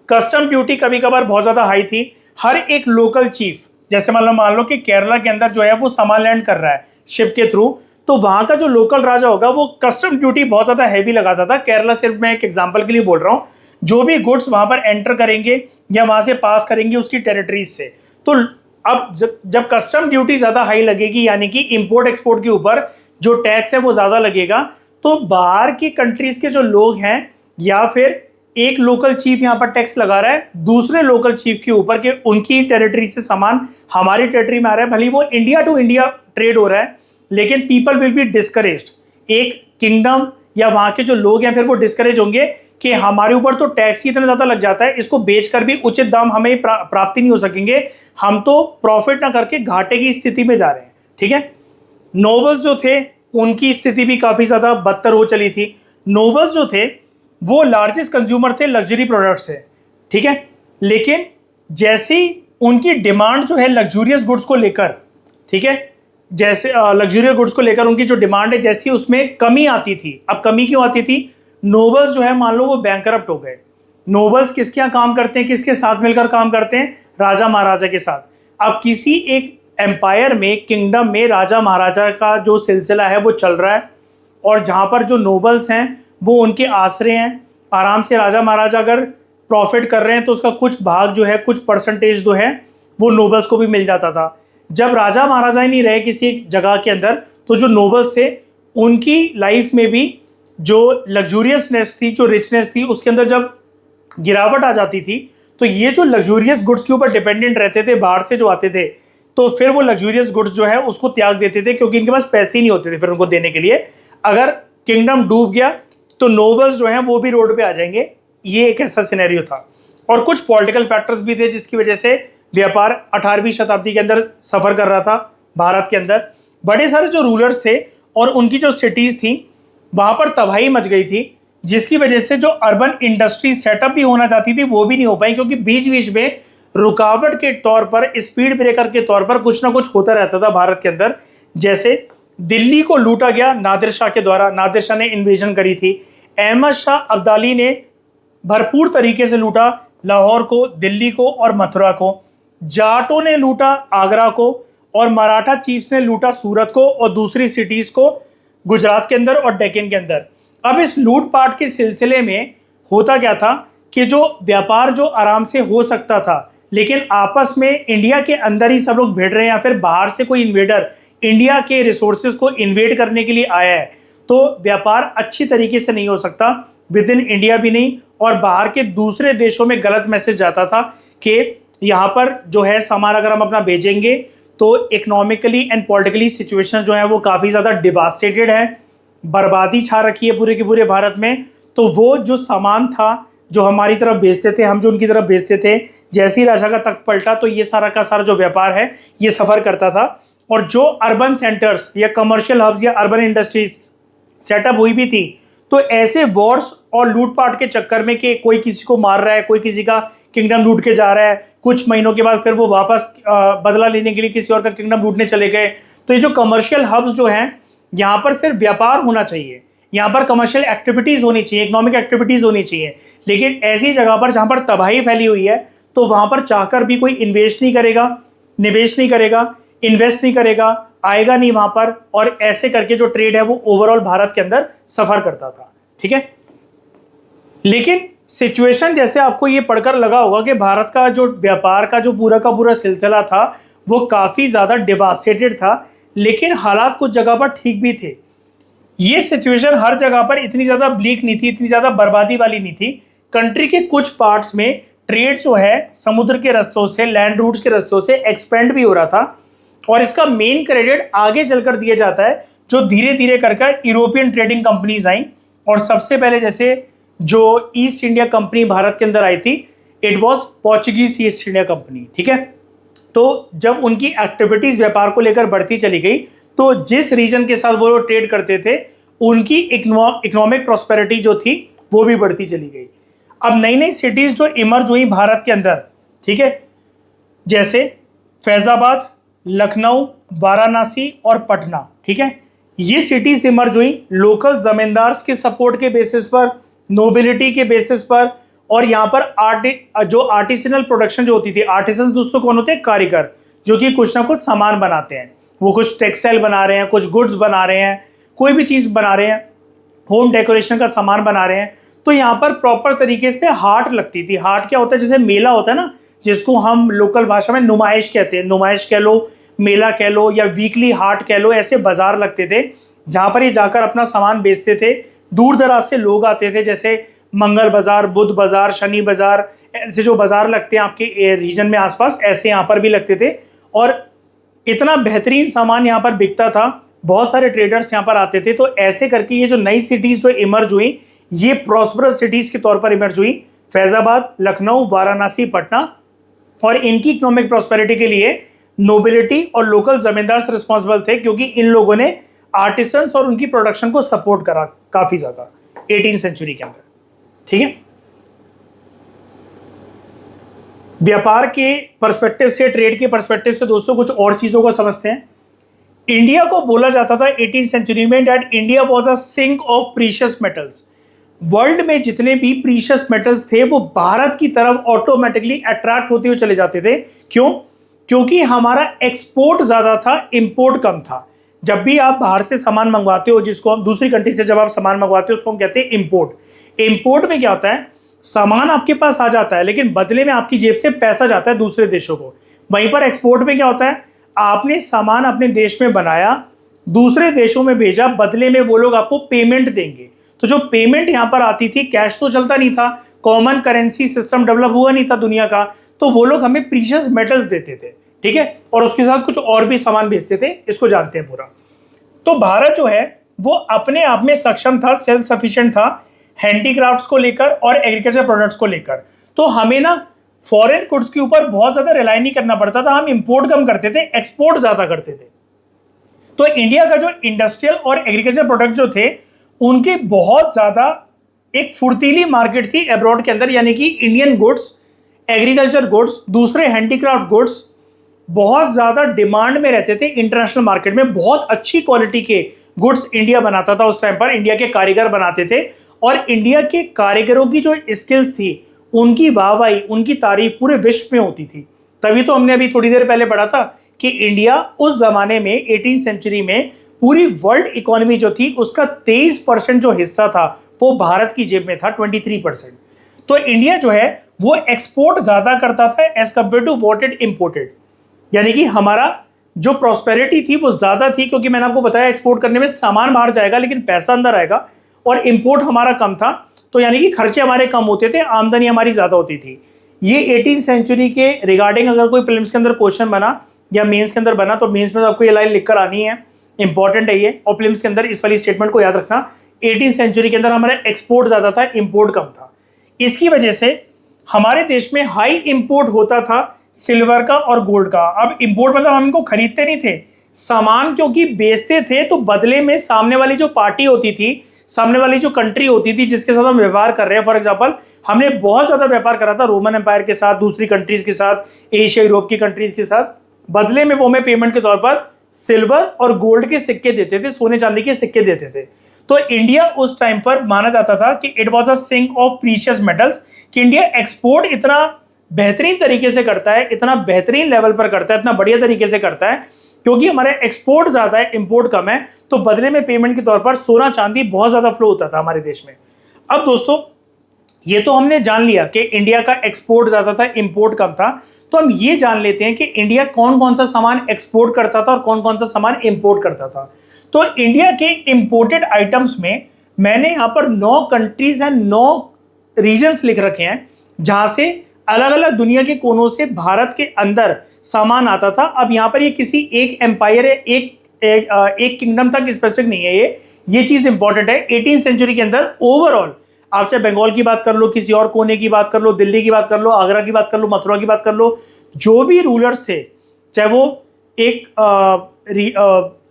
[SPEAKER 1] कस्टम ड्यूटी कभी कभार बहुत ज्यादा हाई थी। हर एक लोकल चीफ, जैसे मान लो कि केरला के अंदर जो है वो सामान लैंड कर रहा है शिप के थ्रू, तो वहां का जो लोकल राजा होगा वो कस्टम ड्यूटी बहुत ज्यादा हैवी लगाता था। केरला सिर्फ मैं एक एग्जांपल के लिए बोल रहा हूं, जो भी गुड्स वहां पर एंटर करेंगे या वहां से पास करेंगे उसकी टेरिटरीज से, तो अब जब कस्टम ड्यूटी ज्यादा हाई लगेगी, यानी कि इंपोर्ट एक्सपोर्ट के ऊपर जो टैक्स है वो ज्यादा लगेगा, तो बाहर की कंट्रीज के जो लोग हैं या फिर एक लोकल चीफ यहाँ पर टैक्स लगा रहा है दूसरे लोकल चीफ के ऊपर कि उनकी टेरिटरी से सामान हमारी टेरिटरी में आ रहा है, भले वो इंडिया टू इंडिया ट्रेड हो रहा है, लेकिन पीपल विल बी डिस्करेज्ड। एक किंगडम या वहां के जो लोग हैं फिर वो डिस्करेज होंगे कि हमारे ऊपर तो टैक्स ही इतना ज्यादा लग जाता है, इसको बेचकर भी उचित दाम हमें प्राप्ति नहीं हो सकेंगे, हम तो प्रॉफिट ना करके घाटे की स्थिति में जा रहे हैं। ठीक है। नोबल्स जो थे उनकी स्थिति भी काफी ज्यादा बदतर हो चली थी। नोबल्स जो थे वो लार्जेस्ट कंज्यूमर थे लग्जरी प्रोडक्ट्स से। ठीक है। लेकिन जैसे ही उनकी डिमांड जो है लग्जूरियस गुड्स को लेकर, ठीक है, जैसे लग्जूरियस गुड्स को लेकर उनकी जो डिमांड है, जैसी उसमें कमी आती थी। अब कमी क्यों आती थी? नोबल्स जो है मान लो वो बैंकरप्ट हो गए। नोबल्स किसके यहाँ काम करते हैं, किसके साथ मिलकर काम करते हैं? राजा महाराजा के साथ। अब किसी एक एम्पायर में, किंगडम में राजा महाराजा का जो सिलसिला है वो चल रहा है और जहाँ पर जो नोबल्स हैं वो उनके आश्रय हैं। आराम से राजा महाराजा अगर प्रॉफिट कर रहे हैं तो उसका कुछ भाग जो है, कुछ परसेंटेज जो है वो नोबल्स को भी मिल जाता था। जब राजा महाराजा ही नहीं रहे किसी एक जगह के अंदर, तो जो नोबल्स थे उनकी लाइफ में भी जो लग्जूरियसनेस थी, जो रिचनेस थी, उसके अंदर जब गिरावट आ जाती थी, तो ये जो लग्जूरियस गुड्स के ऊपर डिपेंडेंट रहते थे, बाहर से जो आते थे, तो फिर वो लग्जूरियस गुड्स जो है उसको त्याग देते थे, क्योंकि इनके पास पैसे ही नहीं होते थे फिर उनको देने के लिए। अगर किंगडम डूब गया तो नोबल्स जो हैं वो भी रोड पे आ जाएंगे। ये एक ऐसा सिनेरियो था। और कुछ पॉलिटिकल फैक्टर्स भी थे जिसकी वजह से व्यापार 18वीं शताब्दी के अंदर सफर कर रहा था भारत के अंदर। बड़े सारे जो रूलर्स थे और उनकी जो सिटीज थी वहां पर तबाही मच गई थी, जिसकी वजह से जो अर्बन इंडस्ट्री सेटअप भी होना चाहती थी वो भी नहीं हो पाई, क्योंकि बीच बीच में रुकावट के तौर पर, स्पीड ब्रेकर के तौर पर कुछ ना कुछ होता रहता था भारत के अंदर। जैसे दिल्ली को लूटा गया नादिर शाह के द्वारा, नादिर शाह ने इन्वेजन करी थी। अहमद शाह अब्दाली ने भरपूर तरीके से लूटा लाहौर को, दिल्ली को और मथुरा को। जाटों ने लूटा आगरा को, और मराठा चीफ्स ने लूटा सूरत को और दूसरी सिटीज को गुजरात के अंदर और डेक्कन के अंदर। अब इस लूटपाट के सिलसिले में होता क्या था कि जो व्यापार जो आराम से हो सकता था, लेकिन आपस में इंडिया के अंदर ही सब लोग भिड़ रहे हैं, या फिर बाहर से कोई इन्वेडर इंडिया के रिसोर्सेज को इन्वेड करने के लिए आया है, तो व्यापार अच्छी तरीके से नहीं हो सकता, विद इन इंडिया भी नहीं। और बाहर के दूसरे देशों में गलत मैसेज जाता था कि यहाँ पर जो है सामान अगर हम अपना भेजेंगे तो इकोनॉमिकली एंड पॉलिटिकली सिचुएशन जो है वो काफ़ी ज़्यादा डिवास्टेटेड है, बर्बादी छा रखी है पूरे के पूरे भारत में। तो वो जो सामान था जो हमारी तरफ भेजते थे, हम जो उनकी तरफ भेजते थे, जैसे ही राजा का तख्त पलटा तो ये सारा का सारा जो व्यापार है ये सफ़र करता था। और जो अर्बन सेंटर्स या कमर्शियल हब्स या अर्बन इंडस्ट्रीज सेटअप हुई भी थी, तो ऐसे वॉर्स और लूटपाट के चक्कर में कि कोई किसी को मार रहा है, कोई किसी का किंगडम लूट के जा रहा है, कुछ महीनों के बाद फिर वो वापस बदला लेने के लिए किसी और का किंगडम लूटने चले गए। तो ये जो कमर्शियल हब्स जो हैं, यहाँ पर सिर्फ व्यापार होना चाहिए, यहाँ पर कमर्शियल एक्टिविटीज़ होनी चाहिए, इकोनॉमिक एक्टिविटीज़ होनी चाहिए। लेकिन ऐसी जगह पर जहाँ पर तबाही फैली हुई है, तो वहाँ पर चाहकर भी कोई इन्वेस्ट नहीं करेगा, निवेश नहीं करेगा, इन्वेस्ट नहीं करेगा, आएगा नहीं वहाँ पर। और ऐसे करके जो ट्रेड है वो ओवरऑल भारत के अंदर सफ़र करता था। ठीक है, लेकिन सिचुएशन जैसे आपको ये पढ़कर लगा होगा कि भारत का जो व्यापार का जो पूरा का पूरा सिलसिला था वो काफ़ी ज़्यादा डिवास्टेटेड था, लेकिन हालात कुछ जगह पर ठीक भी थे। ये सिचुएशन हर जगह पर इतनी ज़्यादा ब्लीक नहीं थी, इतनी ज़्यादा बर्बादी वाली नहीं थी। कंट्री के कुछ पार्ट्स में ट्रेड जो है समुद्र के रस्तों से, लैंड रूट्स के रस्तों से एक्सपेंड भी हो रहा था, और इसका मेन क्रेडिट आगे चलकर दिया जाता है जो धीरे धीरे कर यूरोपियन ट्रेडिंग कंपनीज आई। और सबसे पहले जैसे जो ईस्ट इंडिया कंपनी भारत के अंदर आई थी, it was Portuguese east India company. ठीक है, तो जब उनकी एक्टिविटीज व्यापार को लेकर बढ़ती चली गई, तो जिस रीजन के साथ वो ट्रेड करते थे उनकी इकोनॉमिक प्रॉस्पेरिटी जो थी वो भी बढ़ती चली गई। अब नई नई सिटीज जो इमर्ज हुई भारत के अंदर, ठीक है, जैसे फैजाबाद, लखनऊ, वाराणसी और पटना। ठीक है, ये सिटीज इमर्ज हुई लोकल जमींदार्स के सपोर्ट के बेसिस पर, नोबिलिटी के बेसिस पर, और यहाँ पर जो आर्टिसनल प्रोडक्शन जो होती थी, आर्टिसंस दोस्तों कौन होते हैं? कारीगर, जो कि कुछ ना कुछ सामान बनाते हैं। वो कुछ टेक्सटाइल बना रहे हैं, कुछ गुड्स बना रहे हैं, कोई भी चीज़ बना रहे हैं, होम डेकोरेशन का सामान बना रहे हैं। तो यहाँ पर प्रॉपर तरीके से हाट लगती थी। हाट क्या होता है? जैसे मेला होता है ना, जिसको हम लोकल भाषा में नुमाइश कहते हैं, नुमाइश कह लो, मेला कह लो, या वीकली हाट कह लो। ऐसे बाजार लगते थे जहाँ पर ये जाकर अपना सामान बेचते थे। दूर दराज से लोग आते थे, जैसे मंगल बाजार, बुध बाजार, शनि बाजार, ऐसे जो बाजार लगते हैं आपके रीजन में आसपास, ऐसे यहाँ पर भी लगते थे। और इतना बेहतरीन सामान यहाँ पर बिकता था, बहुत सारे ट्रेडर्स यहाँ पर आते थे। तो ऐसे करके ये जो नई सिटीज़ जो इमर्ज हुई, ये प्रॉस्परस सिटीज़ के तौर पर इमर्ज हुई, फैजाबाद, लखनऊ, वाराणसी, पटना। और इनकी इकोनॉमिक प्रॉस्पेरिटी के लिए नोबिलिटी और लोकल जमींदार रिस्पॉन्सिबल थे, क्योंकि इन लोगों ने आर्टिसंस और उनकी प्रोडक्शन को सपोर्ट करा काफ़ी ज़्यादा 18वीं सेंचुरी के अंदर। ठीक है, व्यापार के पर्सपेक्टिव से, ट्रेड के पर्सपेक्टिव से दोस्तों कुछ और चीज़ों को समझते हैं। इंडिया को बोला जाता था 18वीं सेंचुरी में that India was a sink of precious metals. World में जितने भी प्रीशियस मेटल्स थे वो भारत की तरफ ऑटोमेटिकली अट्रैक्ट होते हुए चले जाते थे। क्यों? क्योंकि हमारा एक्सपोर्ट ज़्यादा था, इंपोर्ट कम था। जब भी आप बाहर से सामान मंगवाते हो, जिसको हम दूसरी कंट्री से जब आप सामान मंगवाते हो, उसको हम कहते हैं इंपोर्ट। इंपोर्ट में क्या होता है? सामान आपके पास आ जाता है, लेकिन बदले में आपकी जेब से पैसा जाता है दूसरे देशों को। वहीं पर एक्सपोर्ट में क्या होता है? आपने सामान अपने देश में बनाया, दूसरे देशों में भेजा, बदले में वो लोग आपको पेमेंट देंगे। तो जो पेमेंट यहाँ पर आती थी, कैश तो चलता नहीं था, कॉमन करेंसी सिस्टम डेवलप हुआ नहीं था दुनिया का, तो वो लोग हमें प्रीशियस मेटल्स देते थे। ठीक है, और उसके साथ कुछ और भी सामान भेजते थे, इसको जानते हैं पूरा। तो भारत जो है वो अपने आप में सक्षम था, सेल्फ सफिशिएंट था, हैंडीक्राफ्ट्स को लेकर और एग्रीकल्चर प्रोडक्ट्स को लेकर। तो हमें ना फॉरेन गुड्स के ऊपर बहुत ज्यादा रिलाई नहीं करना पड़ता था, हम इंपोर्ट कम करते थे, एक्सपोर्ट ज्यादा करते थे। तो इंडिया का जो इंडस्ट्रियल और एग्रीकल्चर प्रोडक्ट जो थे, उनकी बहुत ज्यादा एक फुर्तीली मार्केट थी अब्रॉड के अंदर, यानी कि इंडियन गुड्स एग्रीकल्चर गुड्स, दूसरे हैंडीक्राफ्ट गुड्स बहुत ज़्यादा डिमांड में रहते थे इंटरनेशनल मार्केट में। बहुत अच्छी क्वालिटी के गुड्स इंडिया बनाता था उस टाइम पर, इंडिया के कारीगर बनाते थे और इंडिया के कारीगरों की जो स्किल्स थी उनकी वाहवाही, उनकी तारीफ पूरे विश्व में होती थी। तभी तो हमने अभी थोड़ी देर पहले पढ़ा था कि इंडिया उस जमाने में 18वीं सेंचुरी में पूरी वर्ल्ड इकोनॉमी जो थी उसका 23% जो हिस्सा था वो भारत की जेब में था, 23%। तो इंडिया जो है वो एक्सपोर्ट ज्यादा करता था as compare to what it imported, यानी कि हमारा जो प्रॉस्पेरिटी थी वो ज्यादा थी, क्योंकि मैंने आपको बताया एक्सपोर्ट करने में सामान बाहर जाएगा लेकिन पैसा अंदर आएगा, और इंपोर्ट हमारा कम था, तो यानी कि खर्चे हमारे कम होते थे, आमदनी हमारी ज्यादा होती थी। ये 18वीं सेंचुरी के रिगार्डिंग अगर कोई प्रीलिम्स के अंदर क्वेश्चन बना या मेंस के अंदर बना तो मेंस में तो आपको ये लाइन लिखकर आनी है, इंपॉर्टेंट है ये, और प्रीलिम्स के अंदर इस वाली स्टेटमेंट को याद रखना। 18वीं सेंचुरी के अंदर हमारा एक्सपोर्ट ज्यादा था, इंपोर्ट कम था। इसकी वजह से हमारे देश में हाई इंपोर्ट होता था सिल्वर का और गोल्ड का। अब इंपोर्ट मतलब हम इनको खरीदते नहीं थे, सामान क्योंकि बेचते थे तो बदले में सामने वाली जो पार्टी होती थी, सामने वाली जो कंट्री होती थी जिसके साथ हम व्यवहार कर रहे हैं, फॉर एग्जांपल हमने बहुत ज्यादा व्यापार करा था रोमन एम्पायर के साथ, दूसरी कंट्रीज के साथ, एशिया यूरोप की कंट्रीज के साथ, बदले में वो हमें पेमेंट के तौर पर सिल्वर और गोल्ड के सिक्के देते थे, सोने चांदी के सिक्के देते थे। तो इंडिया उस टाइम पर माना जाता था कि it was a sink of precious metals, कि इंडिया एक्सपोर्ट इतना बेहतरीन तरीके से करता है, इतना बेहतरीन लेवल पर करता है, इतना बढ़िया तरीके से करता है क्योंकि हमारे एक्सपोर्ट ज्यादा है, इंपोर्ट कम है, तो बदले में पेमेंट के तौर पर सोना चांदी बहुत ज्यादा फ्लो होता था हमारे देश में। अब दोस्तों ये तो हमने जान लिया कि इंडिया का एक्सपोर्ट ज्यादा था, इंपोर्ट कम था, तो हम ये जान लेते हैं कि इंडिया कौन कौन सा सामान एक्सपोर्ट करता था और कौन कौन सा सामान इंपोर्ट करता था। तो इंडिया के इंपोर्टेड आइटम्स में मैंने यहाँ पर 9 कंट्रीज एंड 9 रीजन्स लिख रखे हैं जहां से अलग अलग दुनिया के कोनों से भारत के अंदर सामान आता था। अब यहाँ पर ये किसी एक एम्पायर है, एक किंगडम तक स्पेसिफिक नहीं है, ये चीज इंपॉर्टेंट है। 18वीं सेंचुरी के अंदर ओवरऑल आप चाहे बंगाल की बात कर लो, किसी और कोने की बात कर लो, दिल्ली की बात कर लो, आगरा की बात कर लो, मथुरा की बात कर लो, जो भी रूलर्स थे, चाहे वो एक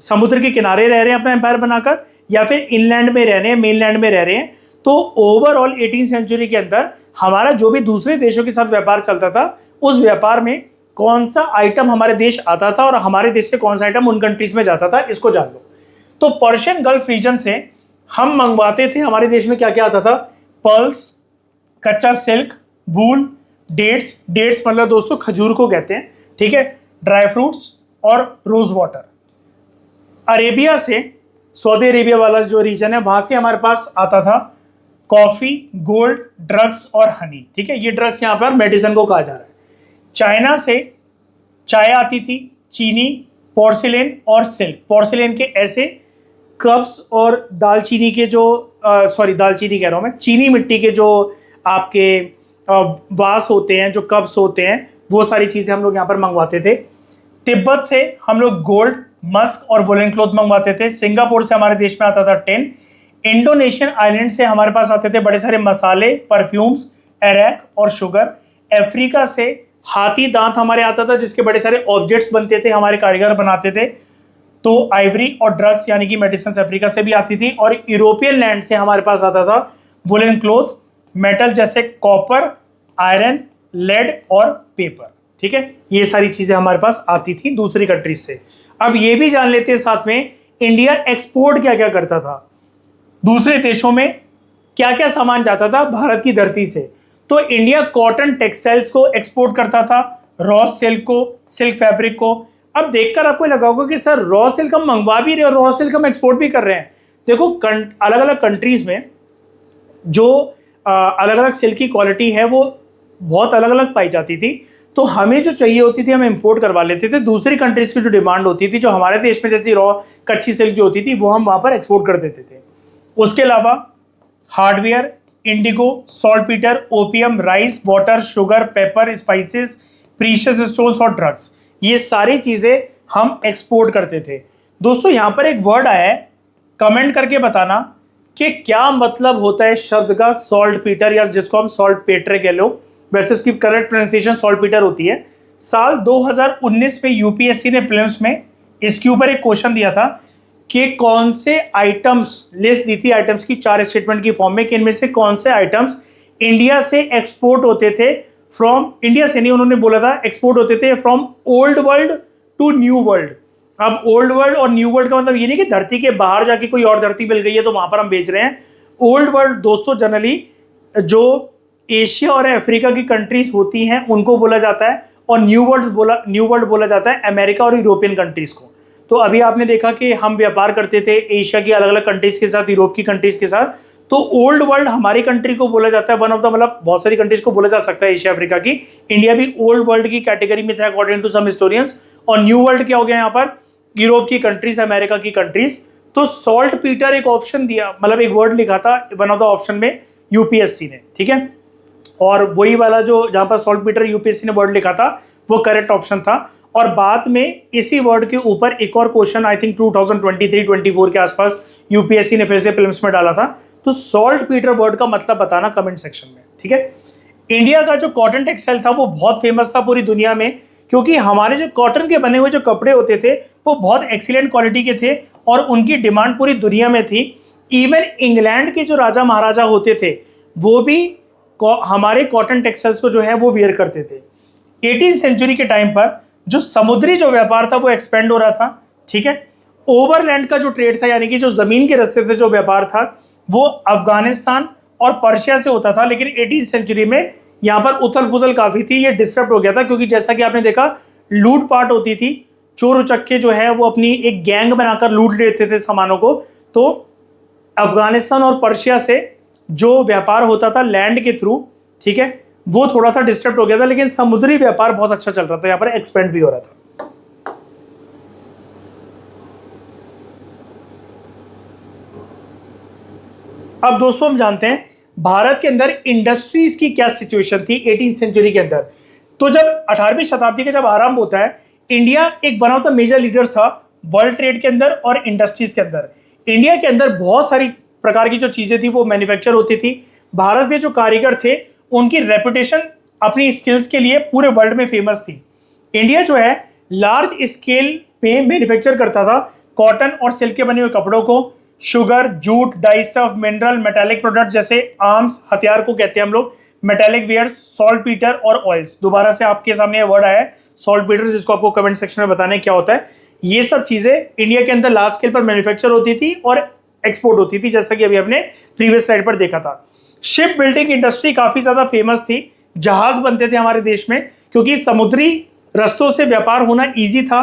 [SPEAKER 1] समुद्र के किनारे रह रहे हैं अपना एम्पायर बनाकर या फिर इनलैंड में रह रहे हैं, मेनलैंड में रह रहे हैं, तो ओवरऑल 18वीं सेंचुरी के अंदर हमारा जो भी दूसरे देशों के साथ व्यापार चलता था उस व्यापार में कौन सा आइटम हमारे देश आता था और हमारे देश से कौन सा आइटम उन कंट्रीज में जाता था, इसको जान लो। तो पर्शियन गल्फ रीजन से हम मंगवाते थे, हमारे देश में क्या क्या आता था, पर्ल्स, कच्चा सिल्क, वूल, डेट्स मतलब दोस्तों खजूर को कहते हैं, ठीक है, ड्राई फ्रूट्स और रोज वाटर। अरेबिया से, सऊदी अरेबिया वाला जो रीजन है वहां से हमारे पास आता था कॉफी, गोल्ड, ड्रग्स और हनी, ठीक है, ये ड्रग्स यहां पर मेडिसिन को कहा जा रहा है। चाइना से चाय आती थी, चीनी, पोर्सिलेन और सिल्क। पोर्सिलेन के ऐसे कप्स और दालचीनी के जो दालचीनी कह रहा हूं मैं, चीनी मिट्टी के जो आपके वास होते हैं, जो कप्स होते हैं, वो सारी चीजें हम लोग यहाँ पर मंगवाते थे। तिब्बत से हम लोग गोल्ड, मस्क और वुलन क्लॉथ मंगवाते थे। सिंगापुर से हमारे देश में आता था टिन। इंडोनेशियन आइलैंड से हमारे पास आते थे बड़े सारे मसाले, परफ्यूम्स, एरेक और शुगर। अफ्रीका से हाथी दांत हमारे आता था जिसके बड़े सारे ऑब्जेक्ट्स बनते थे, हमारे कारीगर बनाते थे। तो आइवरी और ड्रग्स यानी कि मेडिसिन अफ्रीका से भी आती थी। और यूरोपियन लैंड से हमारे पास आता था वुलन क्लॉथ, मेटल जैसे कॉपर, आयरन, लेड और पेपर, ठीक है, ये सारी चीजें हमारे पास आती थी दूसरी कंट्रीज से। अब ये भी जान लेते हैं साथ में इंडिया एक्सपोर्ट क्या क्या करता था, दूसरे देशों में क्या क्या सामान जाता था भारत की धरती से। तो इंडिया कॉटन टेक्सटाइल्स को एक्सपोर्ट करता था, रॉ सिल्क को, सिल्क फैब्रिक को। अब देखकर आपको लगा होगा कि सर रॉ सिल्क हम मंगवा भी रहे हैं और रॉ सिल्क हम एक्सपोर्ट भी कर रहे हैं। देखो अलग अलग कंट्रीज में जो अलग अलग सिल्क की क्वालिटी है वो बहुत अलग अलग पाई जाती थी, तो हमें जो चाहिए होती थी हम इंपोर्ट करवा लेते थे। दूसरी कंट्रीज की जो डिमांड होती थी, जो हमारे देश में जैसी रॉ कच्ची सिल्क जो होती थी, वो हम वहां पर एक्सपोर्ट कर देते थे। उसके अलावा hardware, Indigo, saltpetre, opium, rice, water, sugar, paper, spices, precious stones और ड्रग्स, ये सारी चीजें हम एक्सपोर्ट करते थे। दोस्तों यहां पर एक वर्ड आया है, कमेंट करके बताना कि क्या मतलब होता है शब्द का सॉल्टपीटर, या जिसको हम सॉल्ट पेटर कह लो, वैसे इसकी करेक्ट प्रोनाउंसिएशन सॉल्टपीटर होती है। साल 2019 में यूपीएससी ने प्रीलिम्स में इसके ऊपर एक क्वेश्चन दिया था कि कौन से आइटम्स, लिस्ट दी थी आइटम्स की 4 स्टेटमेंट की फॉर्म में, कि इनमें से कौन से आइटम्स इंडिया से एक्सपोर्ट होते थे फ्रॉम इंडिया से नहीं, उन्होंने बोला था एक्सपोर्ट होते थे from old world to new world. अब ओल्ड वर्ल्ड और न्यू वर्ल्ड का मतलब ये नहीं कि धरती के बाहर जाके कोई और धरती मिल गई है तो वहां पर हम बेच रहे हैं। ओल्ड वर्ल्ड दोस्तों जनरली जो एशिया और अफ्रीका की कंट्रीज होती हैं उनको बोला जाता है, और न्यू वर्ल्ड बोला जाता है अमेरिका और यूरोपियन कंट्रीज को। तो अभी आपने देखा कि हम व्यापार करते थे एशिया की अलग अलग कंट्रीज के साथ, यूरोप की कंट्रीज के साथ। तो ओल्ड वर्ल्ड हमारी कंट्री को बोला जाता है, वन ऑफ द मतलब बहुत सारी कंट्रीज को बोला जा सकता है एशिया अफ्रीका की। इंडिया भी ओल्ड वर्ल्ड की कैटेगरी में था अकॉर्डिंग टू सम हिस्टोरियंस। और न्यू वर्ल्ड क्या हो गया यहाँ पर, यूरोप की कंट्रीज, अमेरिका की कंट्रीज। तो सॉल्ट पीटर एक ऑप्शन दिया, मतलब एक वर्ड लिखा था वन ऑफ द ऑप्शन में यूपीएससी ने, ठीक है। और वही वाला जो जहां पर सॉल्ट पीटर यूपीएससी ने वर्ड लिखा था वो करेक्ट ऑप्शन था। और बाद में इसी वर्ड के ऊपर एक और क्वेश्चन आई थिंक 2023-24 के आसपास यूपीएससी ने फिर से प्रीलिम्स में डाला था। तो सॉल्ट पीटर वर्ड का मतलब बताना कमेंट सेक्शन में, ठीक है। इंडिया का जो कॉटन टेक्सटाइल था वो बहुत फेमस था पूरी दुनिया में, क्योंकि हमारे जो कॉटन के बने हुए जो कपड़े होते थे वो बहुत एक्सीलेंट क्वालिटी के थे और उनकी डिमांड पूरी दुनिया में थी। इवन इंग्लैंड के जो राजा महाराजा होते थे वो भी हमारे कॉटन टेक्सटाइल्स को जो है वो वेयर करते थे। 18वीं सेंचुरी के टाइम पर जो समुद्री जो व्यापार था वो एक्सपेंड हो रहा था, ठीक है। ओवरलैंड का जो ट्रेड था, यानी कि जो जमीन के रास्ते से जो व्यापार था वो अफगानिस्तान और पर्शिया से होता था। लेकिन 18वीं सेंचुरी में यहाँ पर उथल पुथल काफी थी, ये डिस्टर्ब हो गया था, क्योंकि जैसा कि आपने देखा लूटपाट होती थी, चोर उचक्के जो है वो अपनी एक गैंग बनाकर लूट लेते थे सामानों को। तो अफगानिस्तान और पर्शिया से जो व्यापार होता था लैंड के थ्रू, ठीक है, वो थोड़ा सा डिस्टर्ब हो गया था। लेकिन समुद्री व्यापार बहुत अच्छा चल रहा था, यहाँ पर एक्सपेंड भी हो रहा था। अब दोस्तों हम जानते हैं भारत के अंदर इंडस्ट्रीज की क्या सिचुएशन थी 18वीं सेंचुरी के अंदर। तो जब 18वीं शताब्दी का जब आरंभ होता है, इंडिया एक one of the major leaders था वर्ल्ड ट्रेड के अंदर और इंडस्ट्रीज के अंदर। इंडिया के अंदर बहुत सारी प्रकार की जो चीजें थी वो मैन्युफैक्चर होती थी। भारत के जो कारीगर थे उनकी रेपुटेशन अपनी स्किल्स के लिए पूरे वर्ल्ड में फेमस थी। इंडिया जो है लार्ज स्केल पे मैन्युफैक्चर करता था कॉटन और सिल्क के बने हुए कपड़ों को, sugar, jute, die stuff, mineral, metallic product जैसे आर्म्स, हथियार को कहते हैं हम लोग, मेटालिक वेयर्स, सॉल्ट पीटर और ऑयल्स। दोबारा से आपके सामने वर्ड आया है सॉल्ट पीटर, जिसको आपको कमेंट सेक्शन में बताना है क्या होता है। ये सब चीजें इंडिया के अंदर लार्ज स्केल पर मैन्युफैक्चर होती थी और एक्सपोर्ट होती थी, जैसा कि अभी हमने प्रीवियस स्लाइड पर देखा था। शिप बिल्डिंग इंडस्ट्री काफी ज्यादा फेमस थी, जहाज बनते थे हमारे देश में, क्योंकि समुद्री रस्तों से व्यापार होना ईजी था।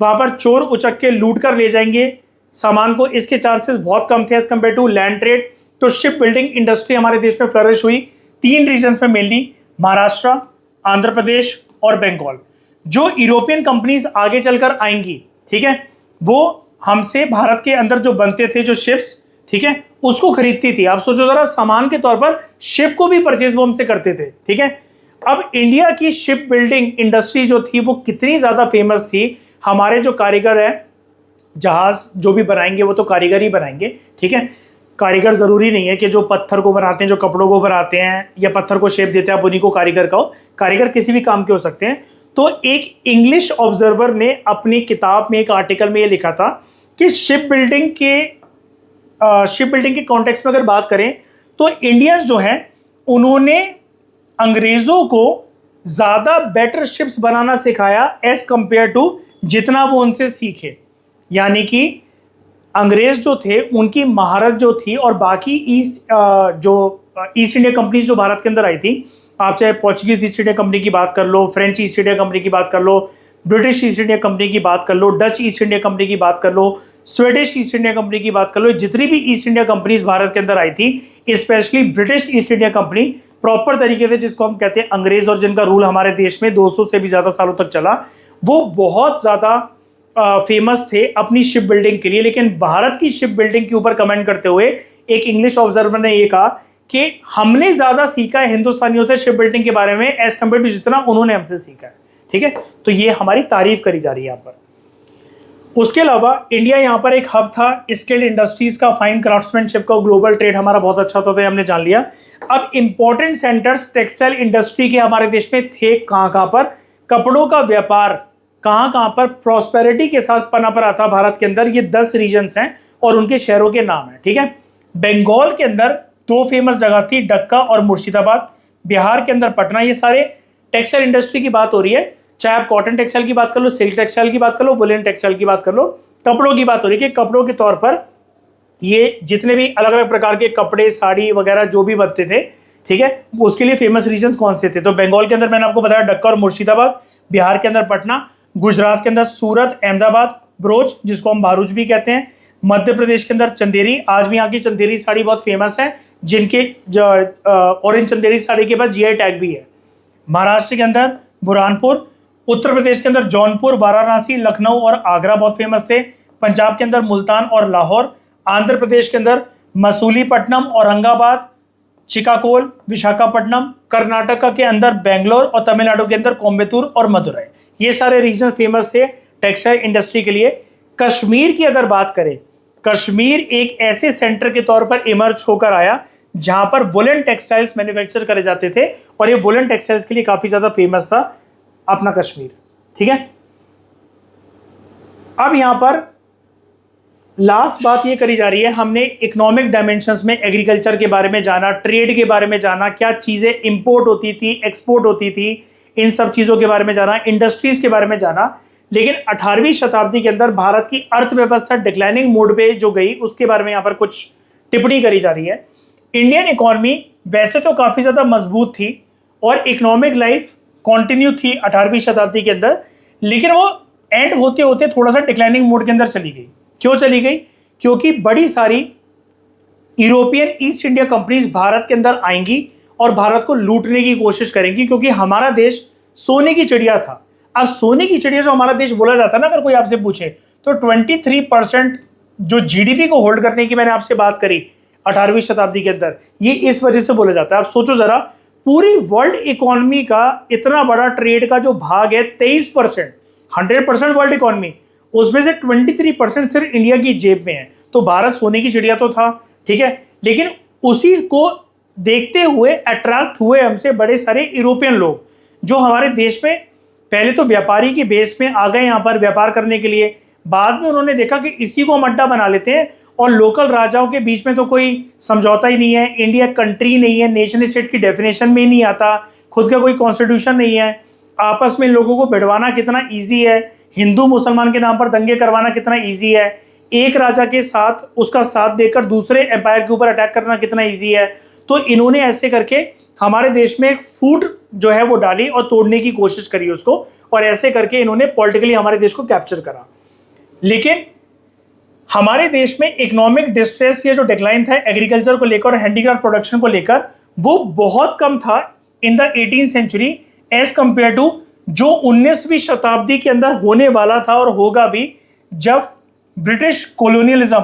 [SPEAKER 1] वहां पर चोर उचक्के लूट कर ले जाएंगे सामान को, इसके चांसेस बहुत कम थे as compare to land trade. तो शिप बिल्डिंग इंडस्ट्री हमारे देश में फ्लरिश हुई 3 रीजन्स में मेनली, महाराष्ट्र, आंध्र प्रदेश और बंगाल। जो यूरोपियन कंपनीज आगे चलकर आएंगी, ठीक है, वो हमसे भारत के अंदर जो बनते थे जो शिप्स, ठीक है, उसको खरीदती थी। आप सोचो जरा, सामान के तौर पर शिप को भी परचेज वो हमसे करते थे, ठीक है। अब इंडिया की शिप बिल्डिंग इंडस्ट्री जो थी वो कितनी ज्यादा फेमस थी, हमारे जो कारीगर है जहाज जो भी बनाएंगे वो तो कारीगर ही बनाएंगे, ठीक है। कारीगर जरूरी नहीं है कि जो पत्थर को बनाते हैं, जो कपड़ों को बनाते हैं या पत्थर को शेप देते हैं आप उन्हीं को कारीगर कहो। कारीगर किसी भी काम के हो सकते हैं। तो एक इंग्लिश ऑब्जर्वर ने अपनी किताब में एक आर्टिकल में ये लिखा था कि शिप बिल्डिंग के कॉन्टेक्स्ट में अगर बात करें तो इंडियंस जो हैं उन्होंने अंग्रेजों को ज्यादा बेटर शिप्स बनाना सिखाया एज कंपेयर टू जितना वो उनसे सीखे। यानी कि अंग्रेज जो थे उनकी महारत जो थी, और बाकी ईस्ट इंडिया कंपनी जो भारत के अंदर आई थी, आप चाहे पोर्चुगीज ईस्ट इंडिया कंपनी की बात कर लो, फ्रेंच ईस्ट इंडिया कंपनी की बात कर लो, ब्रिटिश ईस्ट इंडिया कंपनी की बात कर लो, डच ईस्ट इंडिया कंपनी की बात कर लो, स्वीडिश ईस्ट इंडिया कंपनी की बात कर लो, जितनी भी ईस्ट इंडिया कंपनीज भारत के अंदर आई थी, specially British east India company proper तरीके से जिसको हम कहते हैं अंग्रेज, और जिनका रूल हमारे देश में 200 से भी ज्यादा सालों तक चला, वो बहुत ज्यादा फेमस थे अपनी शिप बिल्डिंग के लिए। लेकिन भारत की शिप बिल्डिंग के ऊपर कमेंट करते हुए एक इंग्लिश ऑब्जर्वर ने ये कहा कि हमने ज्यादा सीखा है हिंदुस्तानियों से शिप बिल्डिंग के बारे में एज कम्पेयर टू जितना उन्होंने हमसे सीखा है, ठीक है। तो ये हमारी तारीफ करी जा रही है यहाँ पर। उसके अलावा इंडिया यहाँ पर एक हब था स्किल्ड इंडस्ट्रीज का, फाइन क्राफ्ट्समैनशिप का, ग्लोबल ट्रेड हमारा बहुत अच्छा होता था, हमने जान लिया। अब इंपॉर्टेंट सेंटर्स टेक्सटाइल इंडस्ट्री के हमारे देश में थे कहाँ पर, कपड़ों का व्यापार कहाँ पर प्रॉस्पेरिटी के साथ पनप रहा था भारत के अंदर। ये 10 रीजन्स हैं और उनके शहरों के नाम हैं, ठीक है। बंगाल के अंदर 2 फेमस जगह थी, डक्का और मुर्शिदाबाद। बिहार के अंदर पटना। ये सारे टेक्सटाइल इंडस्ट्री की बात हो रही है, चाहे आप कॉटन टेक्सटाइल की बात कर लो, सिल्क टेक्सटाइल की बात कर लो, वुलन टेक्सटाइल की बात कर लो, कपड़ों की बात हो रही है कि कपड़ों के तौर पर ये जितने भी अलग अलग प्रकार के कपड़े, साड़ी वगैरह जो भी बनते थे, ठीक है, उसके लिए फेमस रीजन्स कौन से थे? तो बंगाल के अंदर मैंने आपको बताया डक्का और मुर्शिदाबाद, बिहार के अंदर पटना, गुजरात के अंदर सूरत, अहमदाबाद, बरोच जिसको हम भारूच भी कहते हैं, मध्य प्रदेश के अंदर चंदेरी, आज भी यहाँ की चंदेरी साड़ी बहुत फेमस है, जिनके और इन चंदेरी साड़ी के पास जीआई टैग भी है। महाराष्ट्र के अंदर बुरहानपुर, उत्तर प्रदेश के अंदर जौनपुर, वाराणसी, लखनऊ और आगरा बहुत फेमस थे, पंजाब के अंदर मुल्तान और लाहौर, आंध्र प्रदेश के अंदर मसूलीपट्टनम, औरंगाबाद, चिकागोल, विशाखापट्टनम, कर्नाटक के अंदर बेंगलोर और तमिलनाडु के अंदर कोयम्बटूर और मदुरई, ये सारे रीजन फेमस थे टेक्सटाइल इंडस्ट्री के लिए। कश्मीर की अगर बात करें, कश्मीर एक ऐसे सेंटर के तौर पर इमर्ज होकर आया जहां पर वुलन टेक्सटाइल्स मैन्युफैक्चर करे जाते थे और ये वुलन टेक्सटाइल्स के लिए काफी ज्यादा फेमस था अपना कश्मीर, ठीक है। अब यहां पर लास्ट बात ये करी जा रही है, हमने इकोनॉमिक डायमेंशंस में एग्रीकल्चर के बारे में जाना, ट्रेड के बारे में जाना, क्या चीजें इंपोर्ट होती थी, एक्सपोर्ट होती थी, इन सब चीजों के बारे में जाना, इंडस्ट्रीज के बारे में जाना। लेकिन 18वीं शताब्दी के अंदर भारत की अर्थव्यवस्था डिक्लाइनिंग मोड पे जो गई, उसके बारे में यहाँ पर कुछ टिप्पणी करी जा रही है। इंडियन इकोनॉमी वैसे तो काफी ज्यादा मजबूत थी और इकोनॉमिक लाइफ कंटिन्यू थी 18वीं शताब्दी के अंदर, लेकिन वो एंड होते होते थोड़ा सा डिक्लाइनिंग मोड के अंदर चली गई। क्यों चली गई? क्योंकि बड़ी सारी European east India companies Bharat के अंदर आएंगी और भारत को लूटने की कोशिश करेंगी, क्योंकि हमारा देश सोने की चिड़िया था। अब सोने की चिड़िया जो हमारा देश बोला जाता है ना, अगर कोई आपसे पूछे, तो 23% जो जीडीपी को होल्ड करने की मैंने आपसे बात करी 18वीं शताब्दी के अंदर, ये इस वजह से बोला जाता है। आप सोचो जरा, पूरी वर्ल्ड इकोनॉमी का इतना बड़ा ट्रेड का जो भाग है 23%, 100% वर्ल्ड इकोनॉमी, उसमें से 23% सिर्फ इंडिया की जेब में है। तो भारत सोने की चिड़िया तो था, ठीक है, लेकिन उसी को देखते हुए अट्रैक्ट हुए हमसे बड़े सारे यूरोपियन लोग, जो हमारे देश में पहले तो व्यापारी की बेस में आ गए यहाँ पर व्यापार करने के लिए। बाद में उन्होंने देखा कि इसी को हम अड्डा बना लेते हैं और लोकल राजाओं के बीच में तो कोई समझौता ही नहीं है, इंडिया कंट्री नहीं है, नेशन स्टेट की डेफिनेशन में ही नहीं आता, खुद का कोई कॉन्स्टिट्यूशन नहीं है, आपस में लोगों को भिड़वाना कितना ईजी है, हिंदू मुसलमान के नाम पर दंगे करवाना कितना ईजी है, एक राजा के साथ उसका साथ देकर दूसरे एम्पायर के ऊपर अटैक करना कितना ईजी है। तो इन्होंने ऐसे करके हमारे देश में एक फूट जो है वो डाली और तोड़ने की कोशिश करी उसको, और ऐसे करके इन्होंने पॉलिटिकली हमारे देश को कैप्चर करा। लेकिन हमारे देश में इकोनॉमिक डिस्ट्रेस या जो डिक्लाइन था एग्रीकल्चर को लेकर और हैंडीक्राफ्ट प्रोडक्शन को लेकर, वो बहुत कम था in the 18th century as compare to जो 19वीं शताब्दी के अंदर होने वाला था और होगा भी, जब ब्रिटिश कॉलोनियलिज्म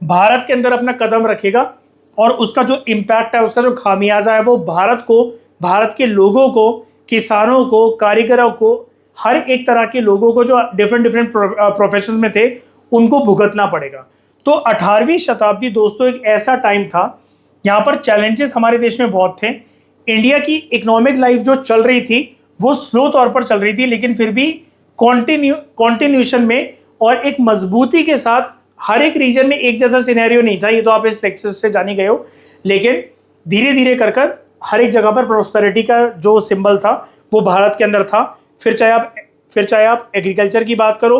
[SPEAKER 1] भारत के अंदर अपना कदम रखेगा और उसका जो इम्पैक्ट है, उसका जो खामियाजा है, वो भारत को, भारत के लोगों को, किसानों को, कारीगरों को, हर एक तरह के लोगों को जो डिफरेंट प्रोफेशंस में थे, उनको भुगतना पड़ेगा। तो 18वीं शताब्दी दोस्तों एक ऐसा टाइम था, यहाँ पर चैलेंजेस हमारे देश में बहुत थे। इंडिया की इकोनॉमिक लाइफ जो चल रही थी वो स्लो तौर पर चल रही थी, लेकिन फिर भी कॉन्टिन्यूशन में और एक मजबूती के साथ। हर एक रीजन में एक जैसा सिनेरियो नहीं था, ये तो आप इस लेक्चर से जान ही गए हो, लेकिन धीरे धीरे कर हर एक जगह पर प्रोस्पेरिटी का जो सिंबल था वो भारत के अंदर था। फिर चाहे आप एग्रीकल्चर की बात करो,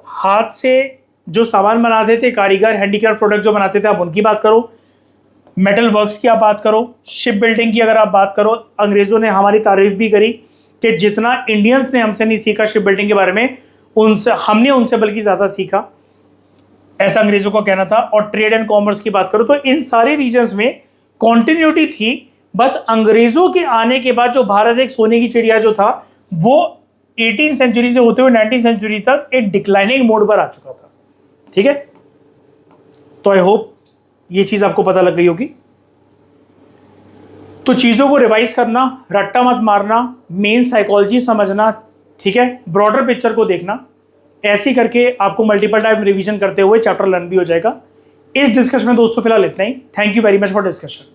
[SPEAKER 1] हाथ से जो सामान बनाते थे कारीगर, हैंडीक्राफ्ट प्रोडक्ट जो बनाते थे, आप उनकी बात करो, मेटल वर्क्स की आप बात करो, शिप बिल्डिंग की अगर आप बात करो, अंग्रेजों ने हमारी तारीफ भी करी कि जितना इंडियंस ने हमसे नहीं सीखा शिप बिल्डिंग के बारे में, हमने उनसे बल्कि ज़्यादा सीखा, ऐसा अंग्रेजों का कहना था। और ट्रेड एंड कॉमर्स की बात करो तो इन सारे रीजन्स में कॉन्टिन्यूटी थी। बस अंग्रेजों के आने के बाद जो भारत एक सोने की चिड़िया जो था, वो 18th सेंचुरी से होते हुए 19th सेंचुरी तक एक डिक्लाइनिंग मोड पर आ चुका था, ठीक है। तो आई होप ये चीज आपको पता लग गई होगी। तो चीजों को रिवाइज करना, रट्टा मत मारना, मेन साइकोलॉजी समझना, ठीक है, ब्रॉडर पिक्चर को देखना, ऐसे करके आपको मल्टीपल टाइम रिवीजन करते हुए चैप्टर लर्न भी हो जाएगा। इस डिस्कशन में दोस्तों फिलहाल इतना ही। Thank you very much for discussion.